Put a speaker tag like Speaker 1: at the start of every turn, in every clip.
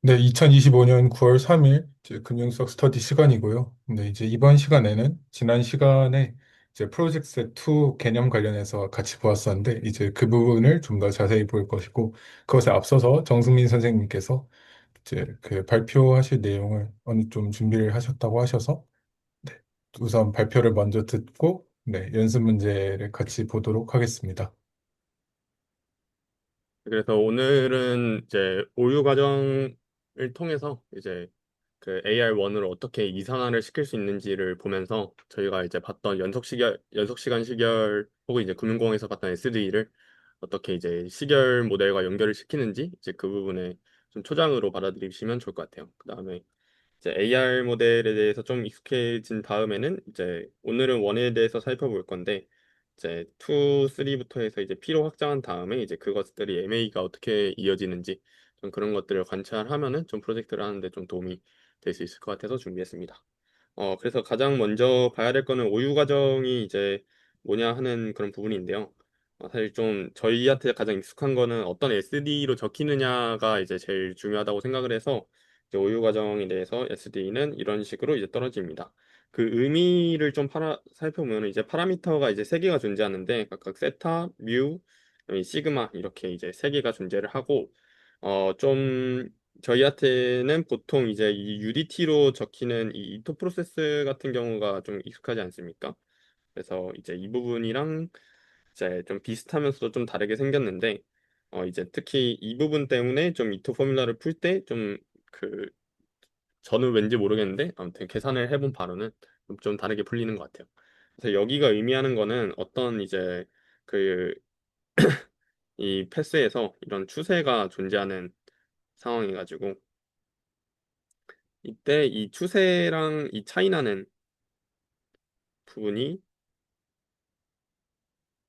Speaker 1: 네, 2025년 9월 3일 이제 금융수학 스터디 시간이고요. 네, 이제 이번 시간에는 지난 시간에 이제 프로젝트 셋2 개념 관련해서 같이 보았었는데 이제 그 부분을 좀 더 자세히 볼 것이고 그것에 앞서서 정승민 선생님께서 이제 그 발표하실 내용을 어느 좀 준비를 하셨다고 하셔서 네, 우선 발표를 먼저 듣고 네, 연습 문제를 같이 보도록 하겠습니다.
Speaker 2: 그래서 오늘은 이제 오류 과정을 통해서 이제 그 AR1을 어떻게 이산화를 시킬 수 있는지를 보면서 저희가 이제 봤던 연속 시간 시결 혹은 이제 금융공에서 봤던 SD를 어떻게 이제 시결 모델과 연결을 시키는지 이제 그 부분에 좀 초장으로 받아들이시면 좋을 것 같아요. 그다음에 이제 AR 모델에 대해서 좀 익숙해진 다음에는 이제 오늘은 원에 대해서 살펴볼 건데 이제 2, 3부터 해서 이제 P로 확장한 다음에 이제 그것들이 MA가 어떻게 이어지는지 좀 그런 것들을 관찰하면은 좀 프로젝트를 하는데 좀 도움이 될 수 있을 것 같아서 준비했습니다. 그래서 가장 먼저 봐야 될 거는 오유 과정이 이제 뭐냐 하는 그런 부분인데요. 사실 좀 저희한테 가장 익숙한 거는 어떤 SD로 적히느냐가 이제 제일 중요하다고 생각을 해서 이제 오유 과정에 대해서 SD는 이런 식으로 이제 떨어집니다. 그 의미를 좀 살펴보면 이제 파라미터가 이제 세 개가 존재하는데 각각 세타, 뮤, 시그마 이렇게 이제 세 개가 존재를 하고 좀 저희한테는 보통 이제 이 UDT로 적히는 이 이토 프로세스 같은 경우가 좀 익숙하지 않습니까? 그래서 이제 이 부분이랑 이제 좀 비슷하면서도 좀 다르게 생겼는데 이제 특히 이 부분 때문에 좀 이토 포뮬러를 풀 때 좀 그 저는 왠지 모르겠는데 아무튼 계산을 해본 바로는 좀 다르게 풀리는 것 같아요. 그래서 여기가 의미하는 거는 어떤 이제 그 이 패스에서 이런 추세가 존재하는 상황이가지고 이때 이 추세랑 이 차이 나는 부분이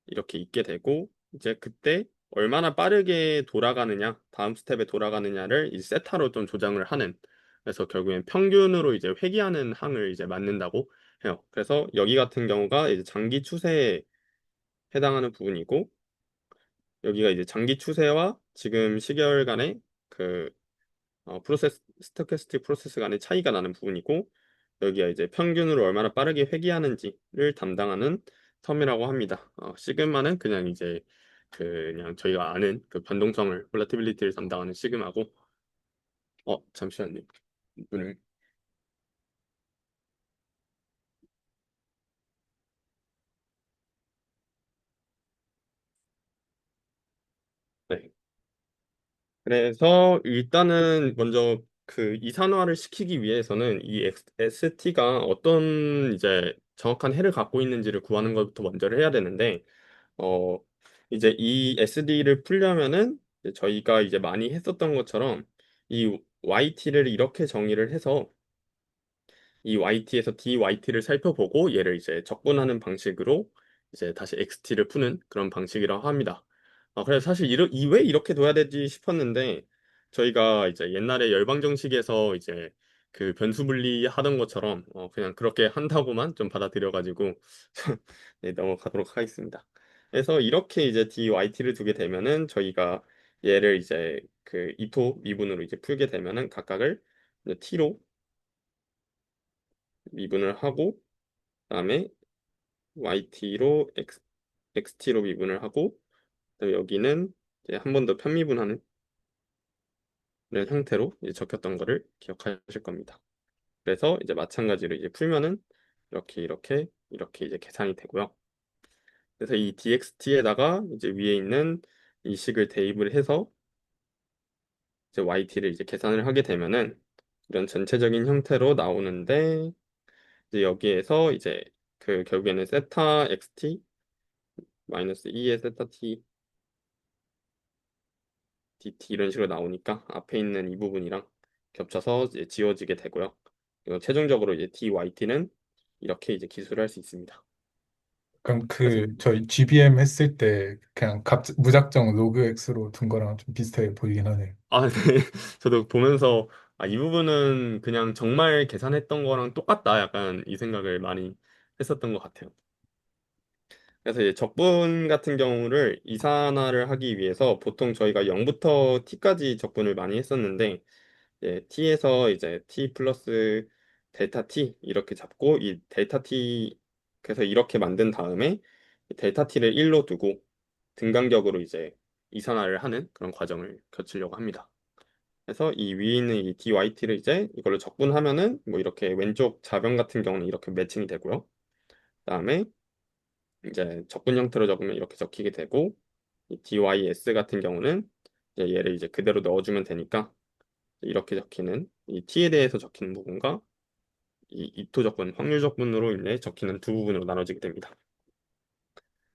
Speaker 2: 이렇게 있게 되고 이제 그때 얼마나 빠르게 돌아가느냐 다음 스텝에 돌아가느냐를 이 세타로 좀 조정을 하는 그래서 결국엔 평균으로 이제 회귀하는 항을 이제 맞는다고 해요. 그래서 여기 같은 경우가 이제 장기 추세에 해당하는 부분이고 여기가 이제 장기 추세와 지금 시계열간의 그 스토캐스틱 프로세스 간의 차이가 나는 부분이고 여기가 이제 평균으로 얼마나 빠르게 회귀하는지를 담당하는 텀이라고 합니다. 시그마는 그냥 이제 그냥 저희가 아는 그 변동성을 볼라티빌리티를 담당하는 시그마고 잠시만요. 문을 네. 그래서 일단은 먼저 그 이산화를 시키기 위해서는 이 ST가 어떤 이제 정확한 해를 갖고 있는지를 구하는 것부터 먼저를 해야 되는데 어, 이제 이 SD를 풀려면은 이제 저희가 이제 많이 했었던 것처럼 이 YT를 이렇게 정의를 해서 이 YT에서 DYT를 살펴보고 얘를 이제 적분하는 방식으로 이제 다시 XT를 푸는 그런 방식이라고 합니다. 그래서 사실 왜 이렇게 둬야 되지 싶었는데 저희가 이제 옛날에 열방정식에서 이제 그 변수 분리 하던 것처럼 그냥 그렇게 한다고만 좀 받아들여가지고 네, 넘어가도록 하겠습니다. 그래서 이렇게 이제 DYT를 두게 되면은 저희가 얘를 이제 그 이토 미분으로 이제 풀게 되면은 각각을 이제 T로 미분을 하고 그다음에 YT로 XT로 미분을 하고 그다음에 여기는 이제 한 번 더 편미분하는 이런 형태로 이제 적혔던 거를 기억하실 겁니다. 그래서 이제 마찬가지로 이제 풀면은 이렇게 이제 계산이 되고요. 그래서 이 DXT에다가 이제 위에 있는 이 식을 대입을 해서 이제 YT를 이제 계산을 하게 되면은 이런 전체적인 형태로 나오는데 이제 여기에서 이제 그 결국에는 세타 XT 마이너스 2의 세타 T DT 이런 식으로 나오니까 앞에 있는 이 부분이랑 겹쳐서 이제 지워지게 되고요. 그리고 최종적으로 이제 DYT는 이렇게 이제 기술을 할 수 있습니다.
Speaker 1: 그럼
Speaker 2: 그래서
Speaker 1: 그 저희 GBM 했을 때 그냥 무작정 로그 X로 둔 거랑 좀 비슷해 보이긴 하네요.
Speaker 2: 네. 저도 보면서 이 부분은 그냥 정말 계산했던 거랑 똑같다. 약간 이 생각을 많이 했었던 것 같아요. 그래서 이제 적분 같은 경우를 이산화를 하기 위해서 보통 저희가 0부터 t까지 적분을 많이 했었는데 t에서 이제 t 플러스 델타 t 이렇게 잡고 이 델타 t 그래서 이렇게 만든 다음에 이 델타 t를 1로 두고 등간격으로 이제 이산화를 하는 그런 과정을 거치려고 합니다. 그래서 이 위에 있는 이 dyt를 이제 이걸로 적분하면은 뭐 이렇게 왼쪽 좌변 같은 경우는 이렇게 매칭이 되고요. 그다음에 이제 적분 형태로 적으면 이렇게 적히게 되고 이 dys 같은 경우는 이제 얘를 이제 그대로 넣어주면 되니까 이렇게 적히는 이 t에 대해서 적히는 부분과 이 이토 적분, 확률 적분으로 인해 적히는 두 부분으로 나눠지게 됩니다.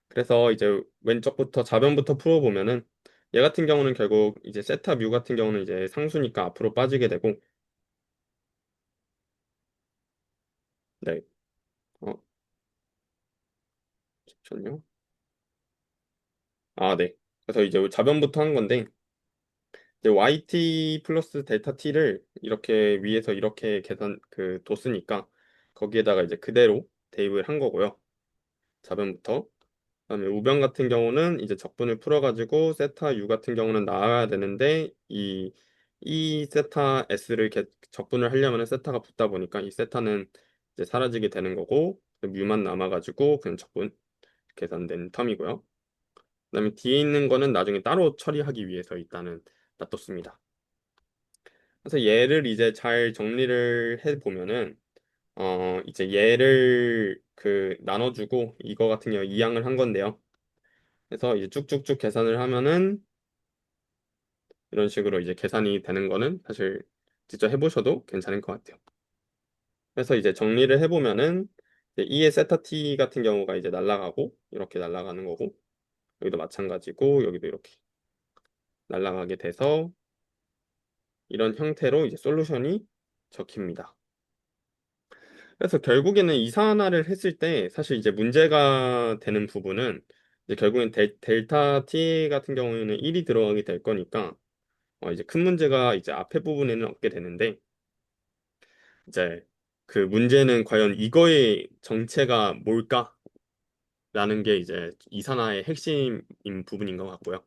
Speaker 2: 그래서 이제 왼쪽부터 좌변부터 풀어보면은 얘 같은 경우는 결국 이제 세타 뮤 같은 경우는 이제 상수니까 앞으로 빠지게 되고 네, 어, 잠시만요. 아, 네. 그래서 이제 좌변부터 한 건데 이제 yt 플러스 델타 t를 이렇게 위에서 이렇게 계산 뒀으니까 거기에다가 이제 그대로 대입을 한 거고요. 좌변부터. 그다음에 우변 같은 경우는 이제 적분을 풀어가지고 세타 u 같은 경우는 나와야 되는데 이 세타 s를 적분을 하려면 세타가 붙다 보니까 이 세타는 이제 사라지게 되는 거고 뮤만 남아가지고 그냥 적분 계산된 텀이고요. 그다음에 뒤에 있는 거는 나중에 따로 처리하기 위해서 일단은 놔뒀습니다. 그래서 얘를 이제 잘 정리를 해 보면은 이제 얘를 나눠주고 이거 같은 경우 이항을 한 건데요. 그래서 이제 쭉쭉쭉 계산을 하면은 이런 식으로 이제 계산이 되는 거는 사실 직접 해보셔도 괜찮을 것 같아요. 그래서 이제 정리를 해보면은 이제 E의 세타 T 같은 경우가 이제 날아가고 이렇게 날아가는 거고 여기도 마찬가지고 여기도 이렇게 날아가게 돼서 이런 형태로 이제 솔루션이 적힙니다. 그래서 결국에는 이산화를 했을 때 사실 이제 문제가 되는 부분은 이제 결국엔 델타 T 같은 경우에는 1이 들어가게 될 거니까 이제 큰 문제가 이제 앞에 부분에는 없게 되는데 이제 그 문제는 과연 이거의 정체가 뭘까라는 게 이제 이산화의 핵심인 부분인 것 같고요.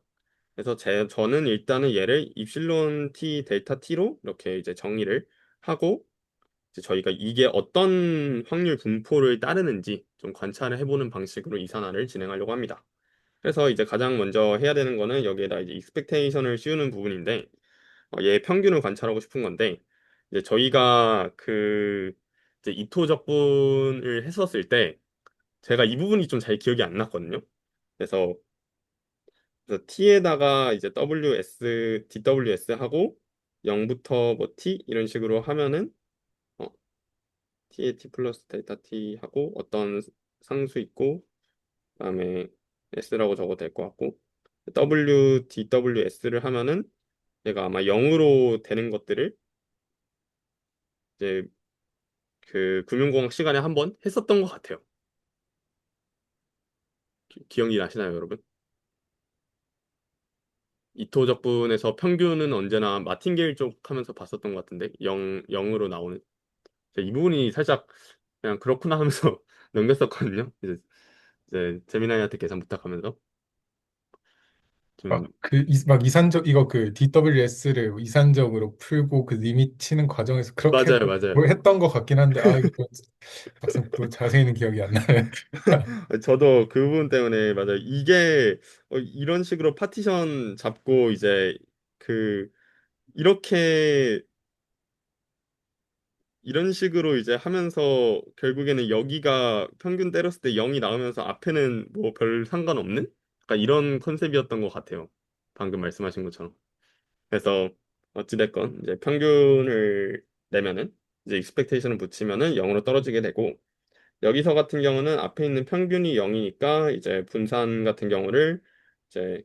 Speaker 2: 그래서 저는 일단은 얘를 입실론 t 델타 t로 이렇게 이제 정의를 하고 이제 저희가 이게 어떤 확률 분포를 따르는지 좀 관찰을 해보는 방식으로 이산화를 진행하려고 합니다. 그래서 이제 가장 먼저 해야 되는 거는 여기에다 이제 익스펙테이션을 씌우는 부분인데 얘 평균을 관찰하고 싶은 건데 이제 저희가 이제 이토 적분을 했었을 때 제가 이 부분이 좀 잘 기억이 안 났거든요. 그래서, t에다가 이제 ws, dws 하고 0부터 뭐 t 이런 식으로 하면은 어, t에 t 플러스 델타 t 하고 어떤 상수 있고 그다음에 s라고 적어도 될 것 같고 dws를 하면은 얘가 아마 0으로 되는 것들을 이제 금융공학 시간에 한번 했었던 것 같아요. 기억이 나시나요, 여러분? 이토 적분에서 평균은 언제나 마틴게일 쪽 하면서 봤었던 것 같은데 0으로 나오는 이 부분이 살짝 그냥 그렇구나 하면서 넘겼었거든요. 이제 재미나이한테 계산 부탁하면서 좀
Speaker 1: 막 이산적, 이거 DWS를 이산적으로 풀고 그 리밋 치는 과정에서 그렇게
Speaker 2: 맞아요, 맞아요.
Speaker 1: 뭘 했던 것 같긴 한데, 이거 막상 또 자세히는 기억이 안 나네.
Speaker 2: 저도 그 부분 때문에 맞아요. 이게 이런 식으로 파티션 잡고 이제 그 이렇게 이런 식으로 이제 하면서 결국에는 여기가 평균 때렸을 때 0이 나오면서 앞에는 뭐 별 상관없는? 약간 이런 컨셉이었던 것 같아요. 방금 말씀하신 것처럼. 그래서 어찌됐건 이제 평균을 내면은 이제 익스펙테이션을 붙이면은 0으로 떨어지게 되고 여기서 같은 경우는 앞에 있는 평균이 0이니까 이제 분산 같은 경우를 이제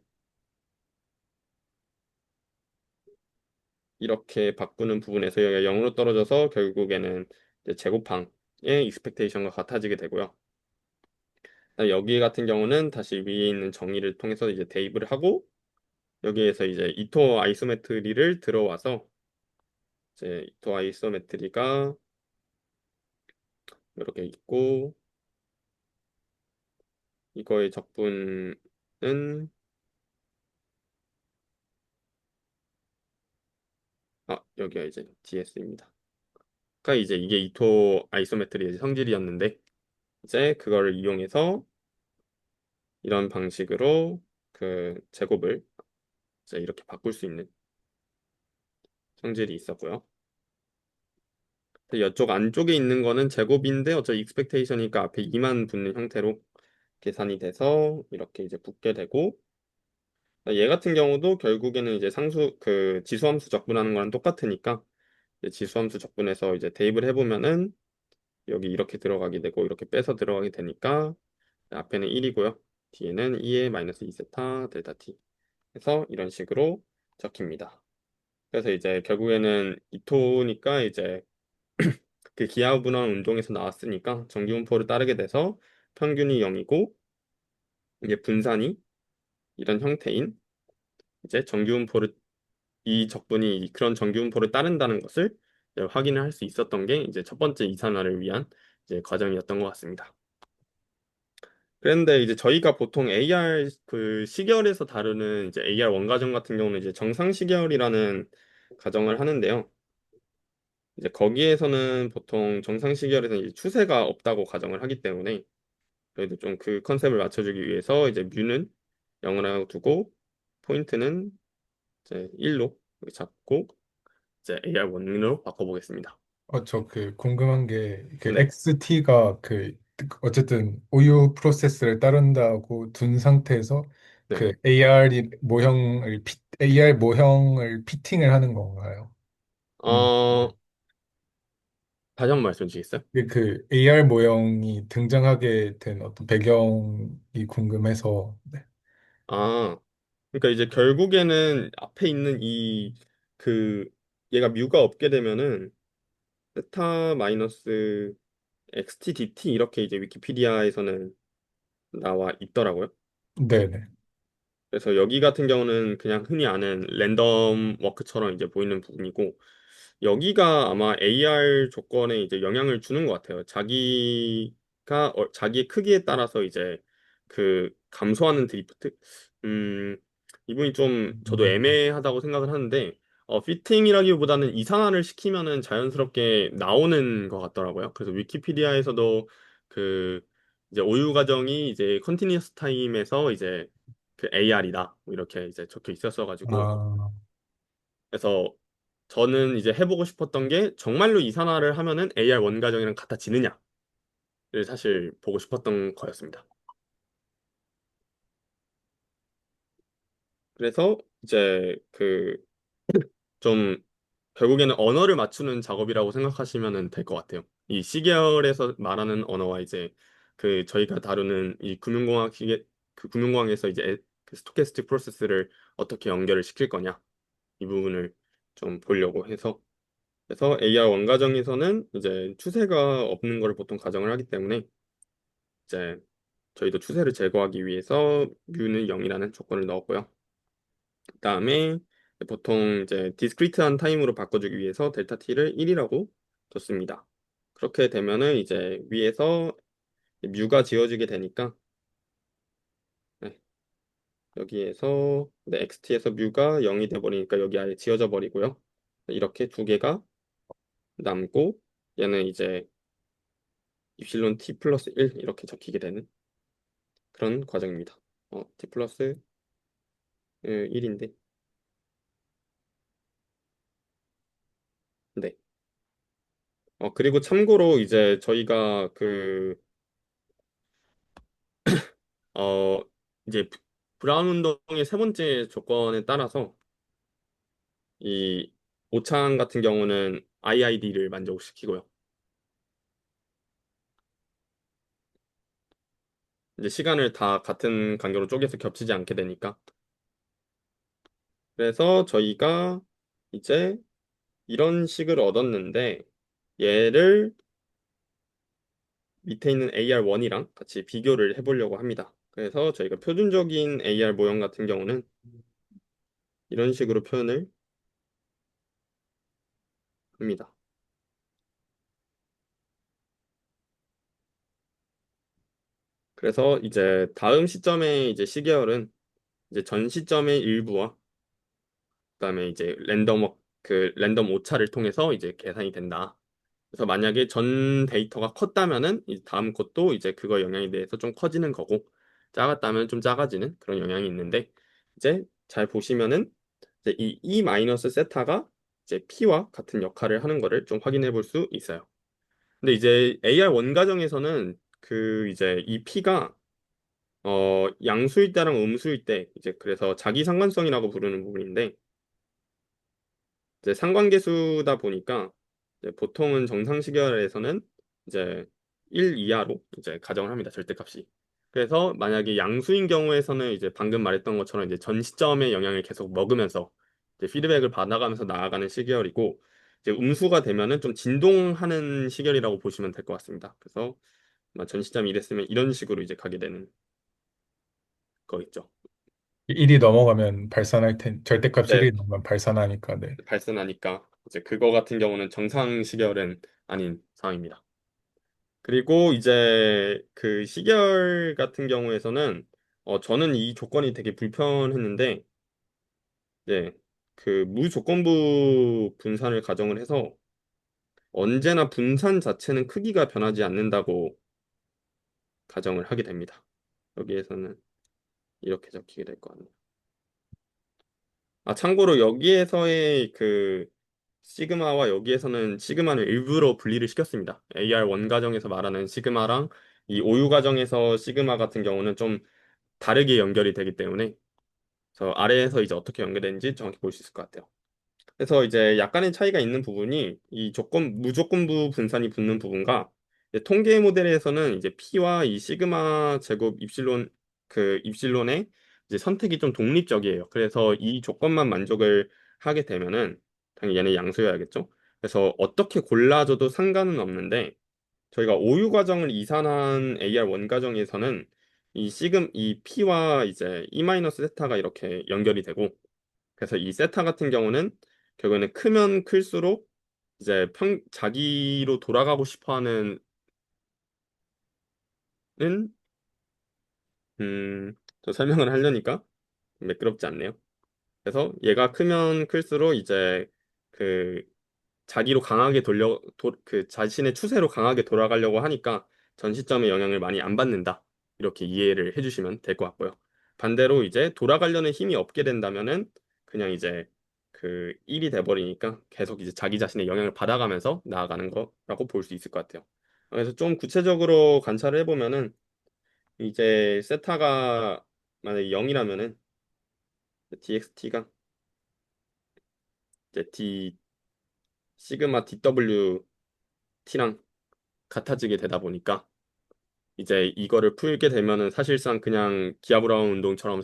Speaker 2: 이렇게 바꾸는 부분에서 여기가 0으로 떨어져서 결국에는 이제 제곱항의 익스펙테이션과 같아지게 되고요. 여기 같은 경우는 다시 위에 있는 정의를 통해서 이제 대입을 하고 여기에서 이제 이토 아이소메트리를 들어와서 이제 이토 아이소메트리가 이렇게 있고 이거의 적분은 여기가 이제 DS입니다. 그러니까 이제 이게 이토 아이소메트리의 성질이었는데 이제 그거를 이용해서 이런 방식으로 그 제곱을 이제 이렇게 바꿀 수 있는 성질이 있었고요. 이쪽 안쪽에 있는 거는 제곱인데 어차피 익스펙테이션이니까 앞에 2만 붙는 형태로 계산이 돼서 이렇게 이제 붙게 되고 얘 같은 경우도 결국에는 이제 상수 그 지수함수 적분하는 거랑 똑같으니까 이제 지수함수 적분해서 이제 대입을 해보면은 여기 이렇게 들어가게 되고 이렇게 빼서 들어가게 되니까 앞에는 1이고요. 뒤에는 2의 마이너스 2세타 델타 t 해서 이런 식으로 적힙니다. 그래서 이제 결국에는 이토니까 이제 그 기하분화 운동에서 나왔으니까 정기분포를 따르게 돼서 평균이 0이고 이제 분산이 이런 형태인 이제 정기분포를 이 적분이 그런 정기분포를 따른다는 것을 이제 확인을 할 수 있었던 게 이제 첫 번째 이산화를 위한 이제 과정이었던 것 같습니다. 그런데 이제 저희가 보통 AR 그 시계열에서 다루는 이제 AR 원가정 같은 경우는 이제 정상 시계열이라는 가정을 하는데요. 이제 거기에서는 보통 정상 시계열에서는 이제 추세가 없다고 가정을 하기 때문에 저희도 좀 그 컨셉을 맞춰주기 위해서 이제 뮤는 0을 하고 두고 포인트는 이제 1로 잡고 이제 AR1으로 바꿔보겠습니다.
Speaker 1: 저 그 궁금한 게 그
Speaker 2: 네,
Speaker 1: XT가 그 어쨌든 오유 프로세스를 따른다고 둔 상태에서
Speaker 2: 네.
Speaker 1: 그 AR 모형을 피팅을 하는 건가요? 아니면
Speaker 2: 어, 다시 한 번 말씀 주시겠어요?
Speaker 1: 그 AR 모형이 등장하게 된 어떤 배경이 궁금해서 네.
Speaker 2: 아, 그러니까 이제 결국에는 앞에 있는 그 얘가 뮤가 없게 되면은 세타 마이너스 XTDT 이렇게 이제 위키피디아에서는 나와 있더라고요.
Speaker 1: 네네.
Speaker 2: 그래서 여기 같은 경우는 그냥 흔히 아는 랜덤 워크처럼 이제 보이는 부분이고 여기가 아마 AR 조건에 이제 영향을 주는 것 같아요. 자기의 크기에 따라서 이제 그 감소하는 드리프트? 음, 이분이 좀 저도
Speaker 1: 음,
Speaker 2: 애매하다고 생각을 하는데 피팅이라기보다는 이상화를 시키면은 자연스럽게 나오는 것 같더라고요. 그래서 위키피디아에서도 그 이제 오유 과정이 이제 컨티니어스 타임에서 이제 그 AR이다 이렇게 이제 적혀 있었어가지고
Speaker 1: 아,
Speaker 2: 그래서 저는 이제 해보고 싶었던 게 정말로 이산화를 하면은 AR 원가정이랑 같아지느냐를 사실 보고 싶었던 거였습니다. 그래서 이제 그 좀 결국에는 언어를 맞추는 작업이라고 생각하시면 될 것 같아요. 이 시계열에서 말하는 언어와 이제 그 저희가 다루는 이 금융공학 시계 그 금융공학에서 이제 그 스토캐스틱 프로세스를 어떻게 연결을 시킬 거냐 이 부분을 좀 보려고 해서 그래서 AR 원가정에서는 이제 추세가 없는 걸 보통 가정을 하기 때문에 이제 저희도 추세를 제거하기 위해서 뮤는 0이라는 조건을 넣었고요. 그다음에 보통 이제 디스크리트한 타임으로 바꿔주기 위해서 델타 t를 1이라고 뒀습니다. 그렇게 되면은 이제 위에서 뮤가 지워지게 되니까 네, 여기에서 xt에서 뮤가 0이 돼 버리니까 여기 아예 지워져 버리고요. 이렇게 두 개가 남고 얘는 이제 입실론 t 플러스 1 이렇게 적히게 되는 그런 과정입니다. t 플러스 1인데 네. 그리고 참고로 이제 저희가 어, 이제 브라운 운동의 세 번째 조건에 따라서 이 오창 같은 경우는 IID를 만족시키고요. 이제 시간을 다 같은 간격으로 쪼개서 겹치지 않게 되니까. 그래서 저희가 이제 이런 식을 얻었는데 얘를 밑에 있는 AR1이랑 같이 비교를 해보려고 합니다. 그래서 저희가 표준적인 AR 모형 같은 경우는 이런 식으로 표현을 합니다. 그래서 이제 다음 시점의 이제 시계열은 이제 전 시점의 일부와 그다음에 이제 랜덤 워크 그 랜덤 오차를 통해서 이제 계산이 된다. 그래서 만약에 전 데이터가 컸다면은 이 다음 것도 이제 그거 영향에 대해서 좀 커지는 거고 작았다면 좀 작아지는 그런 영향이 있는데 이제 잘 보시면은 이제 이 E 마이너스 세타가 이제 P와 같은 역할을 하는 거를 좀 확인해 볼 수 있어요. 근데 이제 AR 원가정에서는 그 이제 이 P가 양수일 때랑 음수일 때 이제 그래서 자기 상관성이라고 부르는 부분인데 이제 상관계수다 보니까 이제 보통은 정상 시결에서는 이제 1 이하로 이제 가정을 합니다. 절대값이. 그래서 만약에 양수인 경우에서는 이제 방금 말했던 것처럼 이제 전 시점의 영향을 계속 먹으면서 이제 피드백을 받아가면서 나아가는 시결이고 이제 음수가 되면은 좀 진동하는 시결이라고 보시면 될 것 같습니다. 그래서 전 시점이 이랬으면 이런 식으로 이제 가게 되는 거 있죠.
Speaker 1: 1이 넘어가면 발산할 절대값
Speaker 2: 네,
Speaker 1: 1이 넘으면 발산하니까, 네.
Speaker 2: 발생하니까 이제 그거 같은 경우는 정상 시결은 아닌 상황입니다. 그리고 이제 그 시결 같은 경우에서는 저는 이 조건이 되게 불편했는데 이제 그 무조건부 분산을 가정을 해서 언제나 분산 자체는 크기가 변하지 않는다고 가정을 하게 됩니다. 여기에서는 이렇게 적히게 될 것 같네요. 아, 참고로 여기에서의 그 시그마와 여기에서는 시그마는 일부러 분리를 시켰습니다. AR 원 가정에서 말하는 시그마랑 이 오유 가정에서 시그마 같은 경우는 좀 다르게 연결이 되기 때문에 그래서 아래에서 이제 어떻게 연결되는지 정확히 볼 수 있을 것 같아요. 그래서 이제 약간의 차이가 있는 부분이 이 무조건부 분산이 붙는 부분과 이제 통계 모델에서는 이제 P와 이 시그마 제곱 입실론 그 입실론의 이제 선택이 좀 독립적이에요. 그래서 이 조건만 만족을 하게 되면은 당연히 얘는 양수여야겠죠. 그래서 어떻게 골라줘도 상관은 없는데 저희가 오유 과정을 이산한 AR 원 과정에서는 이 P와 이제 E 마이너스 세타가 이렇게 연결이 되고 그래서 이 세타 같은 경우는 결국에는 크면 클수록 이제 자기로 돌아가고 싶어 하는 저 설명을 하려니까 매끄럽지 않네요. 그래서 얘가 크면 클수록 이제 그 자기로 강하게 그 자신의 추세로 강하게 돌아가려고 하니까 전 시점의 영향을 많이 안 받는다. 이렇게 이해를 해주시면 될 것 같고요. 반대로 이제 돌아가려는 힘이 없게 된다면은 그냥 이제 그 1이 돼버리니까 계속 이제 자기 자신의 영향을 받아가면서 나아가는 거라고 볼 수 있을 것 같아요. 그래서 좀 구체적으로 관찰을 해보면은 이제 세타가 만약에 0이라면은 dxt가 이제 d 시그마 dwt랑 같아지게 되다 보니까 이제 이거를 풀게 되면은 사실상 그냥 기아 브라운 운동처럼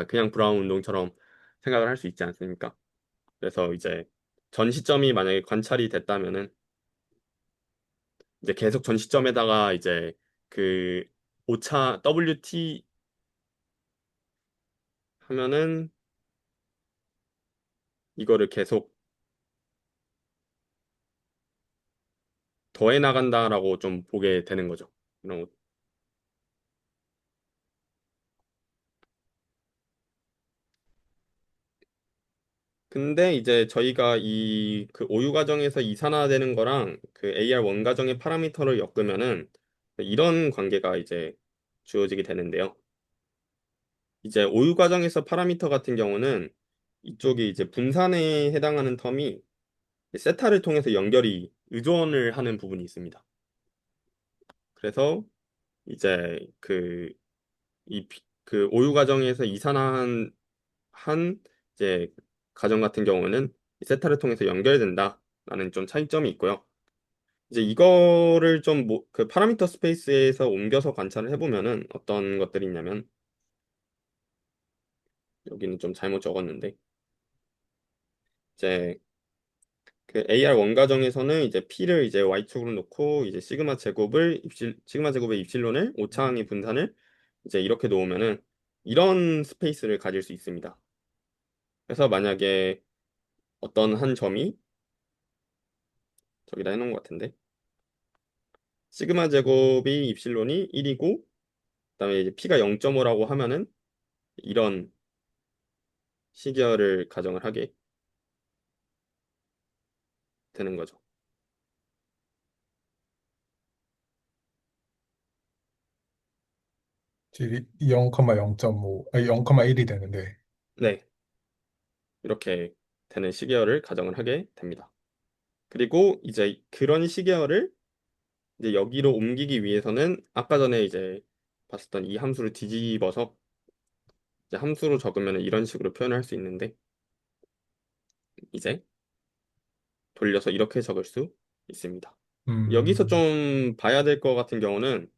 Speaker 2: 그냥 브라운 운동처럼 생각을 할 수 있지 않습니까? 그래서 이제 전 시점이 만약에 관찰이 됐다면은 이제 계속 전 시점에다가 이제 그 오차 WT 하면은 이거를 계속 더해 나간다라고 좀 보게 되는 거죠. 이런 거. 근데 이제 저희가 이 그 오유 과정에서 이산화되는 거랑 그 AR 원 과정의 파라미터를 엮으면은 이런 관계가 이제 주어지게 되는데요. 이제 오유 과정에서 파라미터 같은 경우는 이쪽이 이제 분산에 해당하는 텀이 세타를 통해서 연결이 의존을 하는 부분이 있습니다. 그래서 이제 그 오유 과정에서 이산화한 이제 과정 같은 경우는 이 세타를 통해서 연결된다라는 좀 차이점이 있고요. 이제 이거를 좀 그 파라미터 스페이스에서 옮겨서 관찰을 해보면은 어떤 것들이 있냐면 여기는 좀 잘못 적었는데 이제 그 AR 원가정에서는 이제 P를 이제 Y축으로 놓고 이제 시그마 제곱의 입실론을 오차항의 분산을 이제 이렇게 놓으면은 이런 스페이스를 가질 수 있습니다. 그래서 만약에 어떤 한 점이 저기다 해놓은 것 같은데 시그마 제곱이 입실론이 1이고 그다음에 이제 P가 0.5라고 하면은 이런 시결을 가정을 하게 되는 거죠.
Speaker 1: 질이 0,0.5, 아니 0,1이 되는데,
Speaker 2: 네, 이렇게 되는 시계열을 가정을 하게 됩니다. 그리고 이제 그런 시계열을 이제 여기로 옮기기 위해서는 아까 전에 이제 봤었던 이 함수를 뒤집어서 이제 함수로 적으면 이런 식으로 표현을 할 수 있는데 이제 돌려서 이렇게 적을 수 있습니다. 여기서
Speaker 1: 음,
Speaker 2: 좀 봐야 될 것 같은 경우는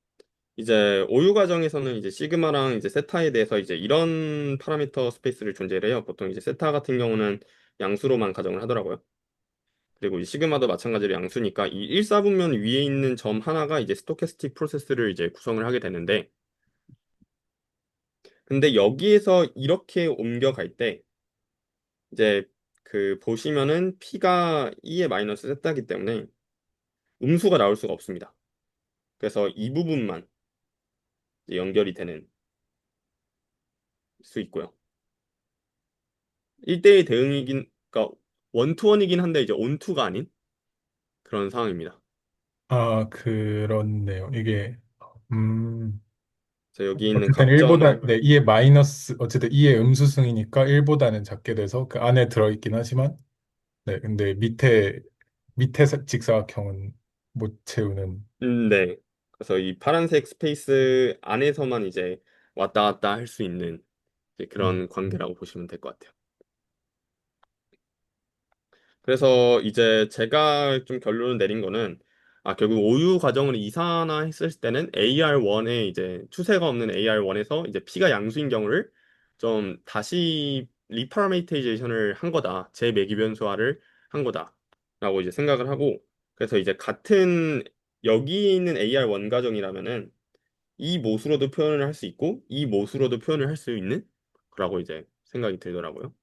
Speaker 2: 이제 오유 과정에서는 이제 시그마랑 이제 세타에 대해서 이제 이런 파라미터 스페이스를 존재를 해요. 보통 이제 세타 같은 경우는 양수로만 가정을 하더라고요. 그리고 이 시그마도 마찬가지로 양수니까 이 1사분면 위에 있는 점 하나가 이제 스토캐스틱 프로세스를 이제 구성을 하게 되는데 근데 여기에서 이렇게 옮겨갈 때 이제 그 보시면은 P가 2의 마이너스 세타이기 때문에 음수가 나올 수가 없습니다. 그래서 이 부분만 이제 연결이 되는 수 있고요. 1대1 대응이긴 그러니까 원투원이긴 한데 이제 온투가 아닌 그런 상황입니다.
Speaker 1: 아, 그렇네요. 이게, 음,
Speaker 2: 그래서 여기 있는
Speaker 1: 어쨌든
Speaker 2: 각점을
Speaker 1: 1보다, 네, 2의 마이너스, 어쨌든 2의 음수승이니까 1보다는 작게 돼서 그 안에 들어있긴 하지만, 네, 근데 밑에 직사각형은 못 채우는,
Speaker 2: 네. 그래서 이 파란색 스페이스 안에서만 이제 왔다 갔다 할 수 있는 이제
Speaker 1: 음,
Speaker 2: 그런 관계라고 보시면 될 것 같아요. 그래서 이제 제가 좀 결론을 내린 거는 결국 오유 과정을 이산화했을 때는 AR1에 이제 추세가 없는 AR1에서 이제 P가 양수인 경우를 좀 다시 리파라메이터이제이션을 한 거다. 재매기 변수화를 한 거다라고 이제 생각을 하고 그래서 이제 같은 여기에 있는 AR1 과정이라면은 이 못으로도 표현을 할 수 있고 이 못으로도 표현을 할 수 있는 거라고 이제 생각이 들더라고요.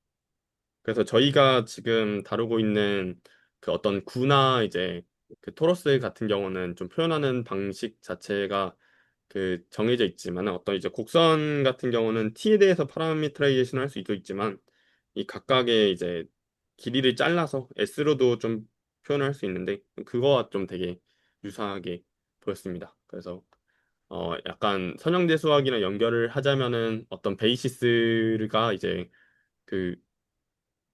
Speaker 2: 그래서 저희가 지금 다루고 있는 그 어떤 구나 이제 그 토러스 같은 경우는 좀 표현하는 방식 자체가 그 정해져 있지만 어떤 이제 곡선 같은 경우는 t에 대해서 파라미터라이제이션 할 수도 있지만 이 각각의 이제 길이를 잘라서 s로도 좀 표현을 할 수 있는데 그거와 좀 되게 유사하게 보였습니다. 그래서 약간 선형대 수학이랑 연결을 하자면은 어떤 베이시스가 그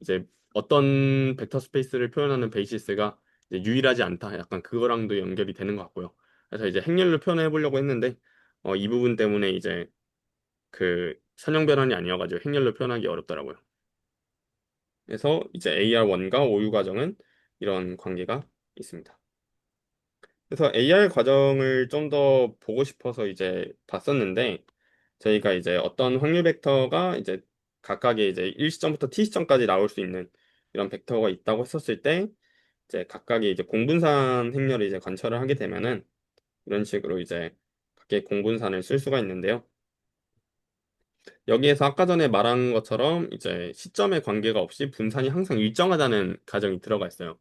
Speaker 2: 이제 어떤 벡터 스페이스를 표현하는 베이시스가 이제 유일하지 않다. 약간 그거랑도 연결이 되는 것 같고요. 그래서 이제 행렬로 표현해 보려고 했는데 이 부분 때문에 이제 그 선형 변환이 아니어가지고 행렬로 표현하기 어렵더라고요. 그래서 이제 AR1과 OU 과정은 이런 관계가 있습니다. 그래서 AR 과정을 좀 더 보고 싶어서 이제 봤었는데 저희가 이제 어떤 확률 벡터가 이제 각각의 이제 1시점부터 t시점까지 나올 수 있는 이런 벡터가 있다고 했었을 때 이제 각각의 이제 공분산 행렬을 이제 관찰을 하게 되면은 이런 식으로 이제 각계 공분산을 쓸 수가 있는데요. 여기에서 아까 전에 말한 것처럼 이제 시점의 관계가 없이 분산이 항상 일정하다는 가정이 들어가 있어요.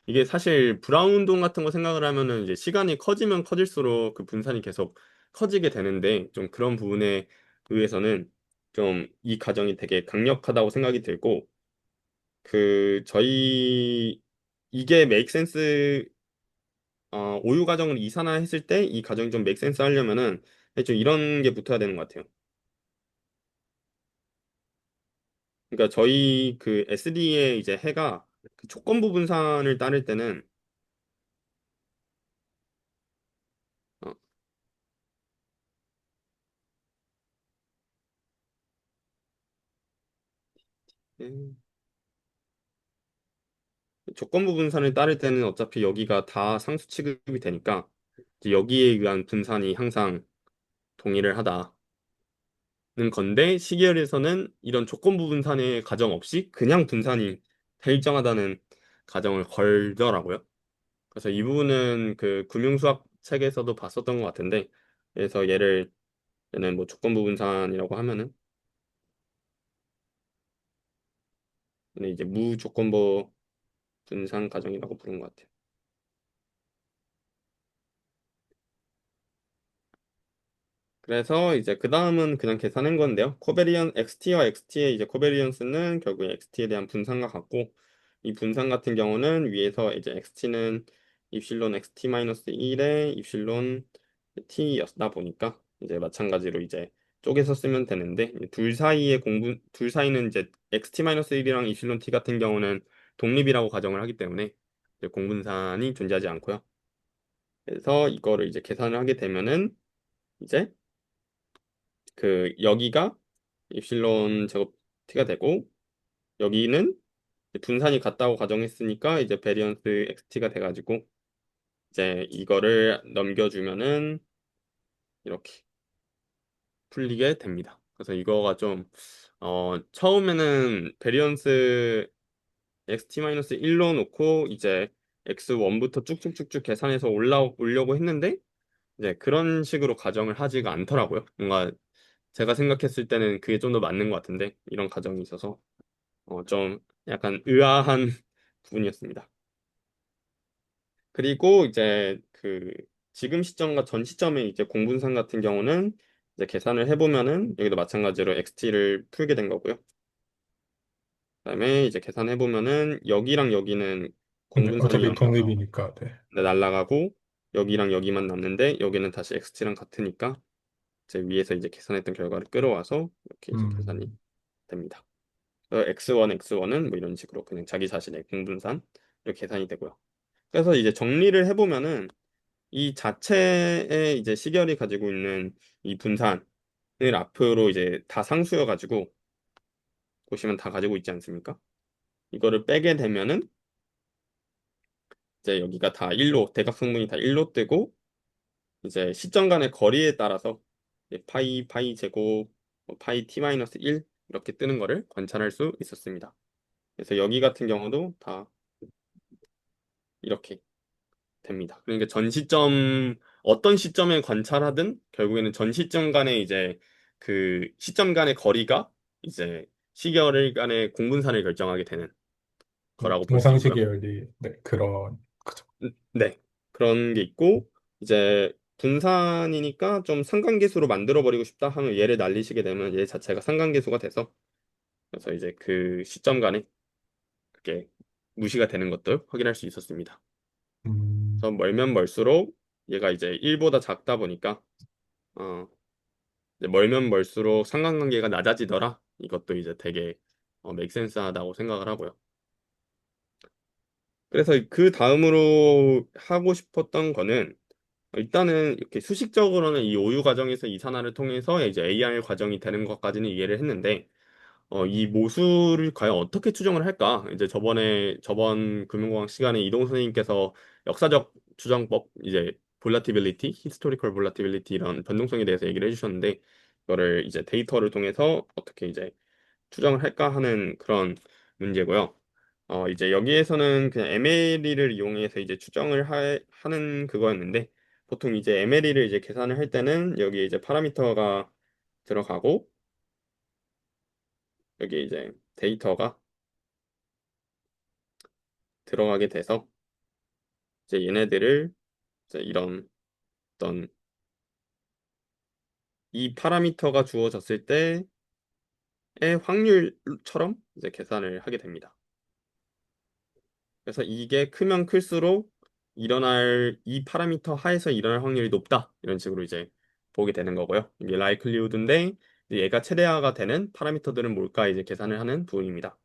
Speaker 2: 이게 사실 브라운 운동 같은 거 생각을 하면은 이제 시간이 커지면 커질수록 그 분산이 계속 커지게 되는데 좀 그런 부분에 의해서는 좀 이 가정이 되게 강력하다고 생각이 들고 그 저희 이게 make sense 오유 가정을 이산화했을 때 이 가정이 좀 make sense 하려면은 좀 이런 게 붙어야 되는 것 같아요. 그러니까 저희 그 SD의 이제 해가 그 조건부 분산을 따를 때는 어, 음, 조건부 분산을 따를 때는 어차피 여기가 다 상수 취급이 되니까 이제 여기에 의한 분산이 항상 동일을 하다는 건데 시계열에서는 이런 조건부 분산의 가정 없이 그냥 분산이 다 일정하다는 가정을 걸더라고요. 그래서 이 부분은 그 금융수학 책에서도 봤었던 것 같은데 그래서 얘는 뭐 조건부 분산이라고 하면은 얘는 이제 무조건부 분산 가정이라고 부른 것 같아요. 그래서 이제 그 다음은 그냥 계산한 건데요. 코베리언 XT와 XT의 이제 코베리언스는 결국 XT에 대한 분산과 같고 이 분산 같은 경우는 위에서 이제 xt는 입실론 xt-1에 입실론 t였다 보니까 이제 마찬가지로 이제 쪼개서 쓰면 되는데 둘 사이는 이제 xt-1이랑 입실론 t 같은 경우는 독립이라고 가정을 하기 때문에 이제 공분산이 존재하지 않고요. 그래서 이거를 이제 계산을 하게 되면은 이제 그 여기가 입실론 제곱 t가 되고 여기는 분산이 같다고 가정했으니까 이제 베리언스 XT가 돼가지고 이제 이거를 넘겨주면은 이렇게 풀리게 됩니다. 그래서 이거가 좀 처음에는 베리언스 XT-1로 놓고 이제 X1부터 쭉쭉쭉쭉 계산해서 올려고 했는데 이제 그런 식으로 가정을 하지가 않더라고요. 뭔가 제가 생각했을 때는 그게 좀 더 맞는 것 같은데 이런 가정이 있어서 좀 약간 의아한 부분이었습니다. 그리고 이제 그 지금 시점과 전 시점의 이제 공분산 같은 경우는 이제 계산을 해보면은 여기도 마찬가지로 XT를 풀게 된 거고요. 그다음에 이제 계산해보면은 여기랑 여기는
Speaker 1: 네,
Speaker 2: 공분산이
Speaker 1: 어차피 독립이니까, 네.
Speaker 2: 날라가고 여기랑 여기만 남는데 여기는 다시 XT랑 같으니까 이제 위에서 이제 계산했던 결과를 끌어와서 이렇게 이제 계산이
Speaker 1: 음,
Speaker 2: 됩니다. 그래서 X1은 뭐 이런 식으로 그냥 자기 자신의 공분산 이렇게 계산이 되고요. 그래서 이제 정리를 해보면은 이 자체의 이제 시결이 가지고 있는 이 분산을 앞으로 이제 다 상수여가지고 보시면 다 가지고 있지 않습니까? 이거를 빼게 되면은 이제 여기가 다 1로 대각성분이 다 1로 뜨고 이제 시점 간의 거리에 따라서 이제 파이 제곱 파이 t-1 이렇게 뜨는 거를 관찰할 수 있었습니다. 그래서 여기 같은 경우도 다 이렇게 됩니다. 그러니까 전 시점 어떤 시점에 관찰하든 결국에는 전 시점 간의 이제 그 시점 간의 거리가 이제 시계열 간의 공분산을 결정하게 되는 거라고 볼 수
Speaker 1: 통상식
Speaker 2: 있고요.
Speaker 1: 계열이, 네, 그런, 그죠.
Speaker 2: 네. 그런 게 있고 이제 분산이니까 좀 상관계수로 만들어 버리고 싶다 하면 얘를 날리시게 되면 얘 자체가 상관계수가 돼서 그래서 이제 그 시점 간에 그게 무시가 되는 것들 확인할 수 있었습니다.
Speaker 1: 음,
Speaker 2: 그래서 멀면 멀수록 얘가 이제 1보다 작다 보니까 어, 이제 멀면 멀수록 상관관계가 낮아지더라. 이것도 이제 되게 맥센스하다고 생각을 하고요. 그래서 그 다음으로 하고 싶었던 거는 일단은 이렇게 수식적으로는 이 오유 과정에서 이산화를 통해서 이제 AR 과정이 되는 것까지는 이해를 했는데 이 모수를 과연 어떻게 추정을 할까? 이제 저번 금융공학 시간에 이동 선생님께서 역사적 추정법 이제 볼라티빌리티, 히스토리컬 볼라티빌리티 이런 변동성에 대해서 얘기를 해주셨는데 이거를 이제 데이터를 통해서 어떻게 이제 추정을 할까 하는 그런 문제고요. 이제 여기에서는 그냥 MLE를 이용해서 이제 하는 그거였는데 보통 이제 MLE를 이제 계산을 할 때는 여기 이제 파라미터가 들어가고 여기 이제 데이터가 들어가게 돼서 이제 얘네들을 이제 이런 어떤 이 파라미터가 주어졌을 때의 확률처럼 이제 계산을 하게 됩니다. 그래서 이게 크면 클수록 이 파라미터 하에서 일어날 확률이 높다. 이런 식으로 이제 보게 되는 거고요. 이게 라이클리후드인데 얘가 최대화가 되는 파라미터들은 뭘까 이제 계산을 하는 부분입니다.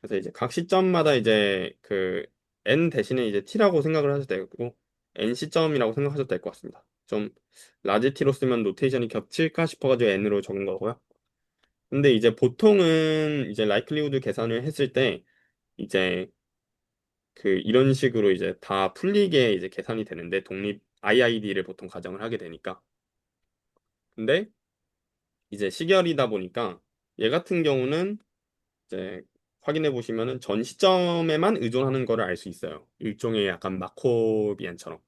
Speaker 2: 그래서 이제 각 시점마다 이제 그 n 대신에 이제 t라고 생각을 하셔도 되고 n 시점이라고 생각하셔도 될 것 같습니다. 좀 라지 t로 쓰면 노테이션이 겹칠까 싶어가지고 n으로 적은 거고요. 근데 이제 보통은 이제 라이클리후드 계산을 했을 때 이제 그 이런 식으로 이제 다 풀리게 이제 계산이 되는데 독립 IID를 보통 가정을 하게 되니까. 근데 이제 시결이다 보니까 얘 같은 경우는 이제 확인해 보시면은 전 시점에만 의존하는 거를 알 수 있어요. 일종의 약간 마코비안처럼.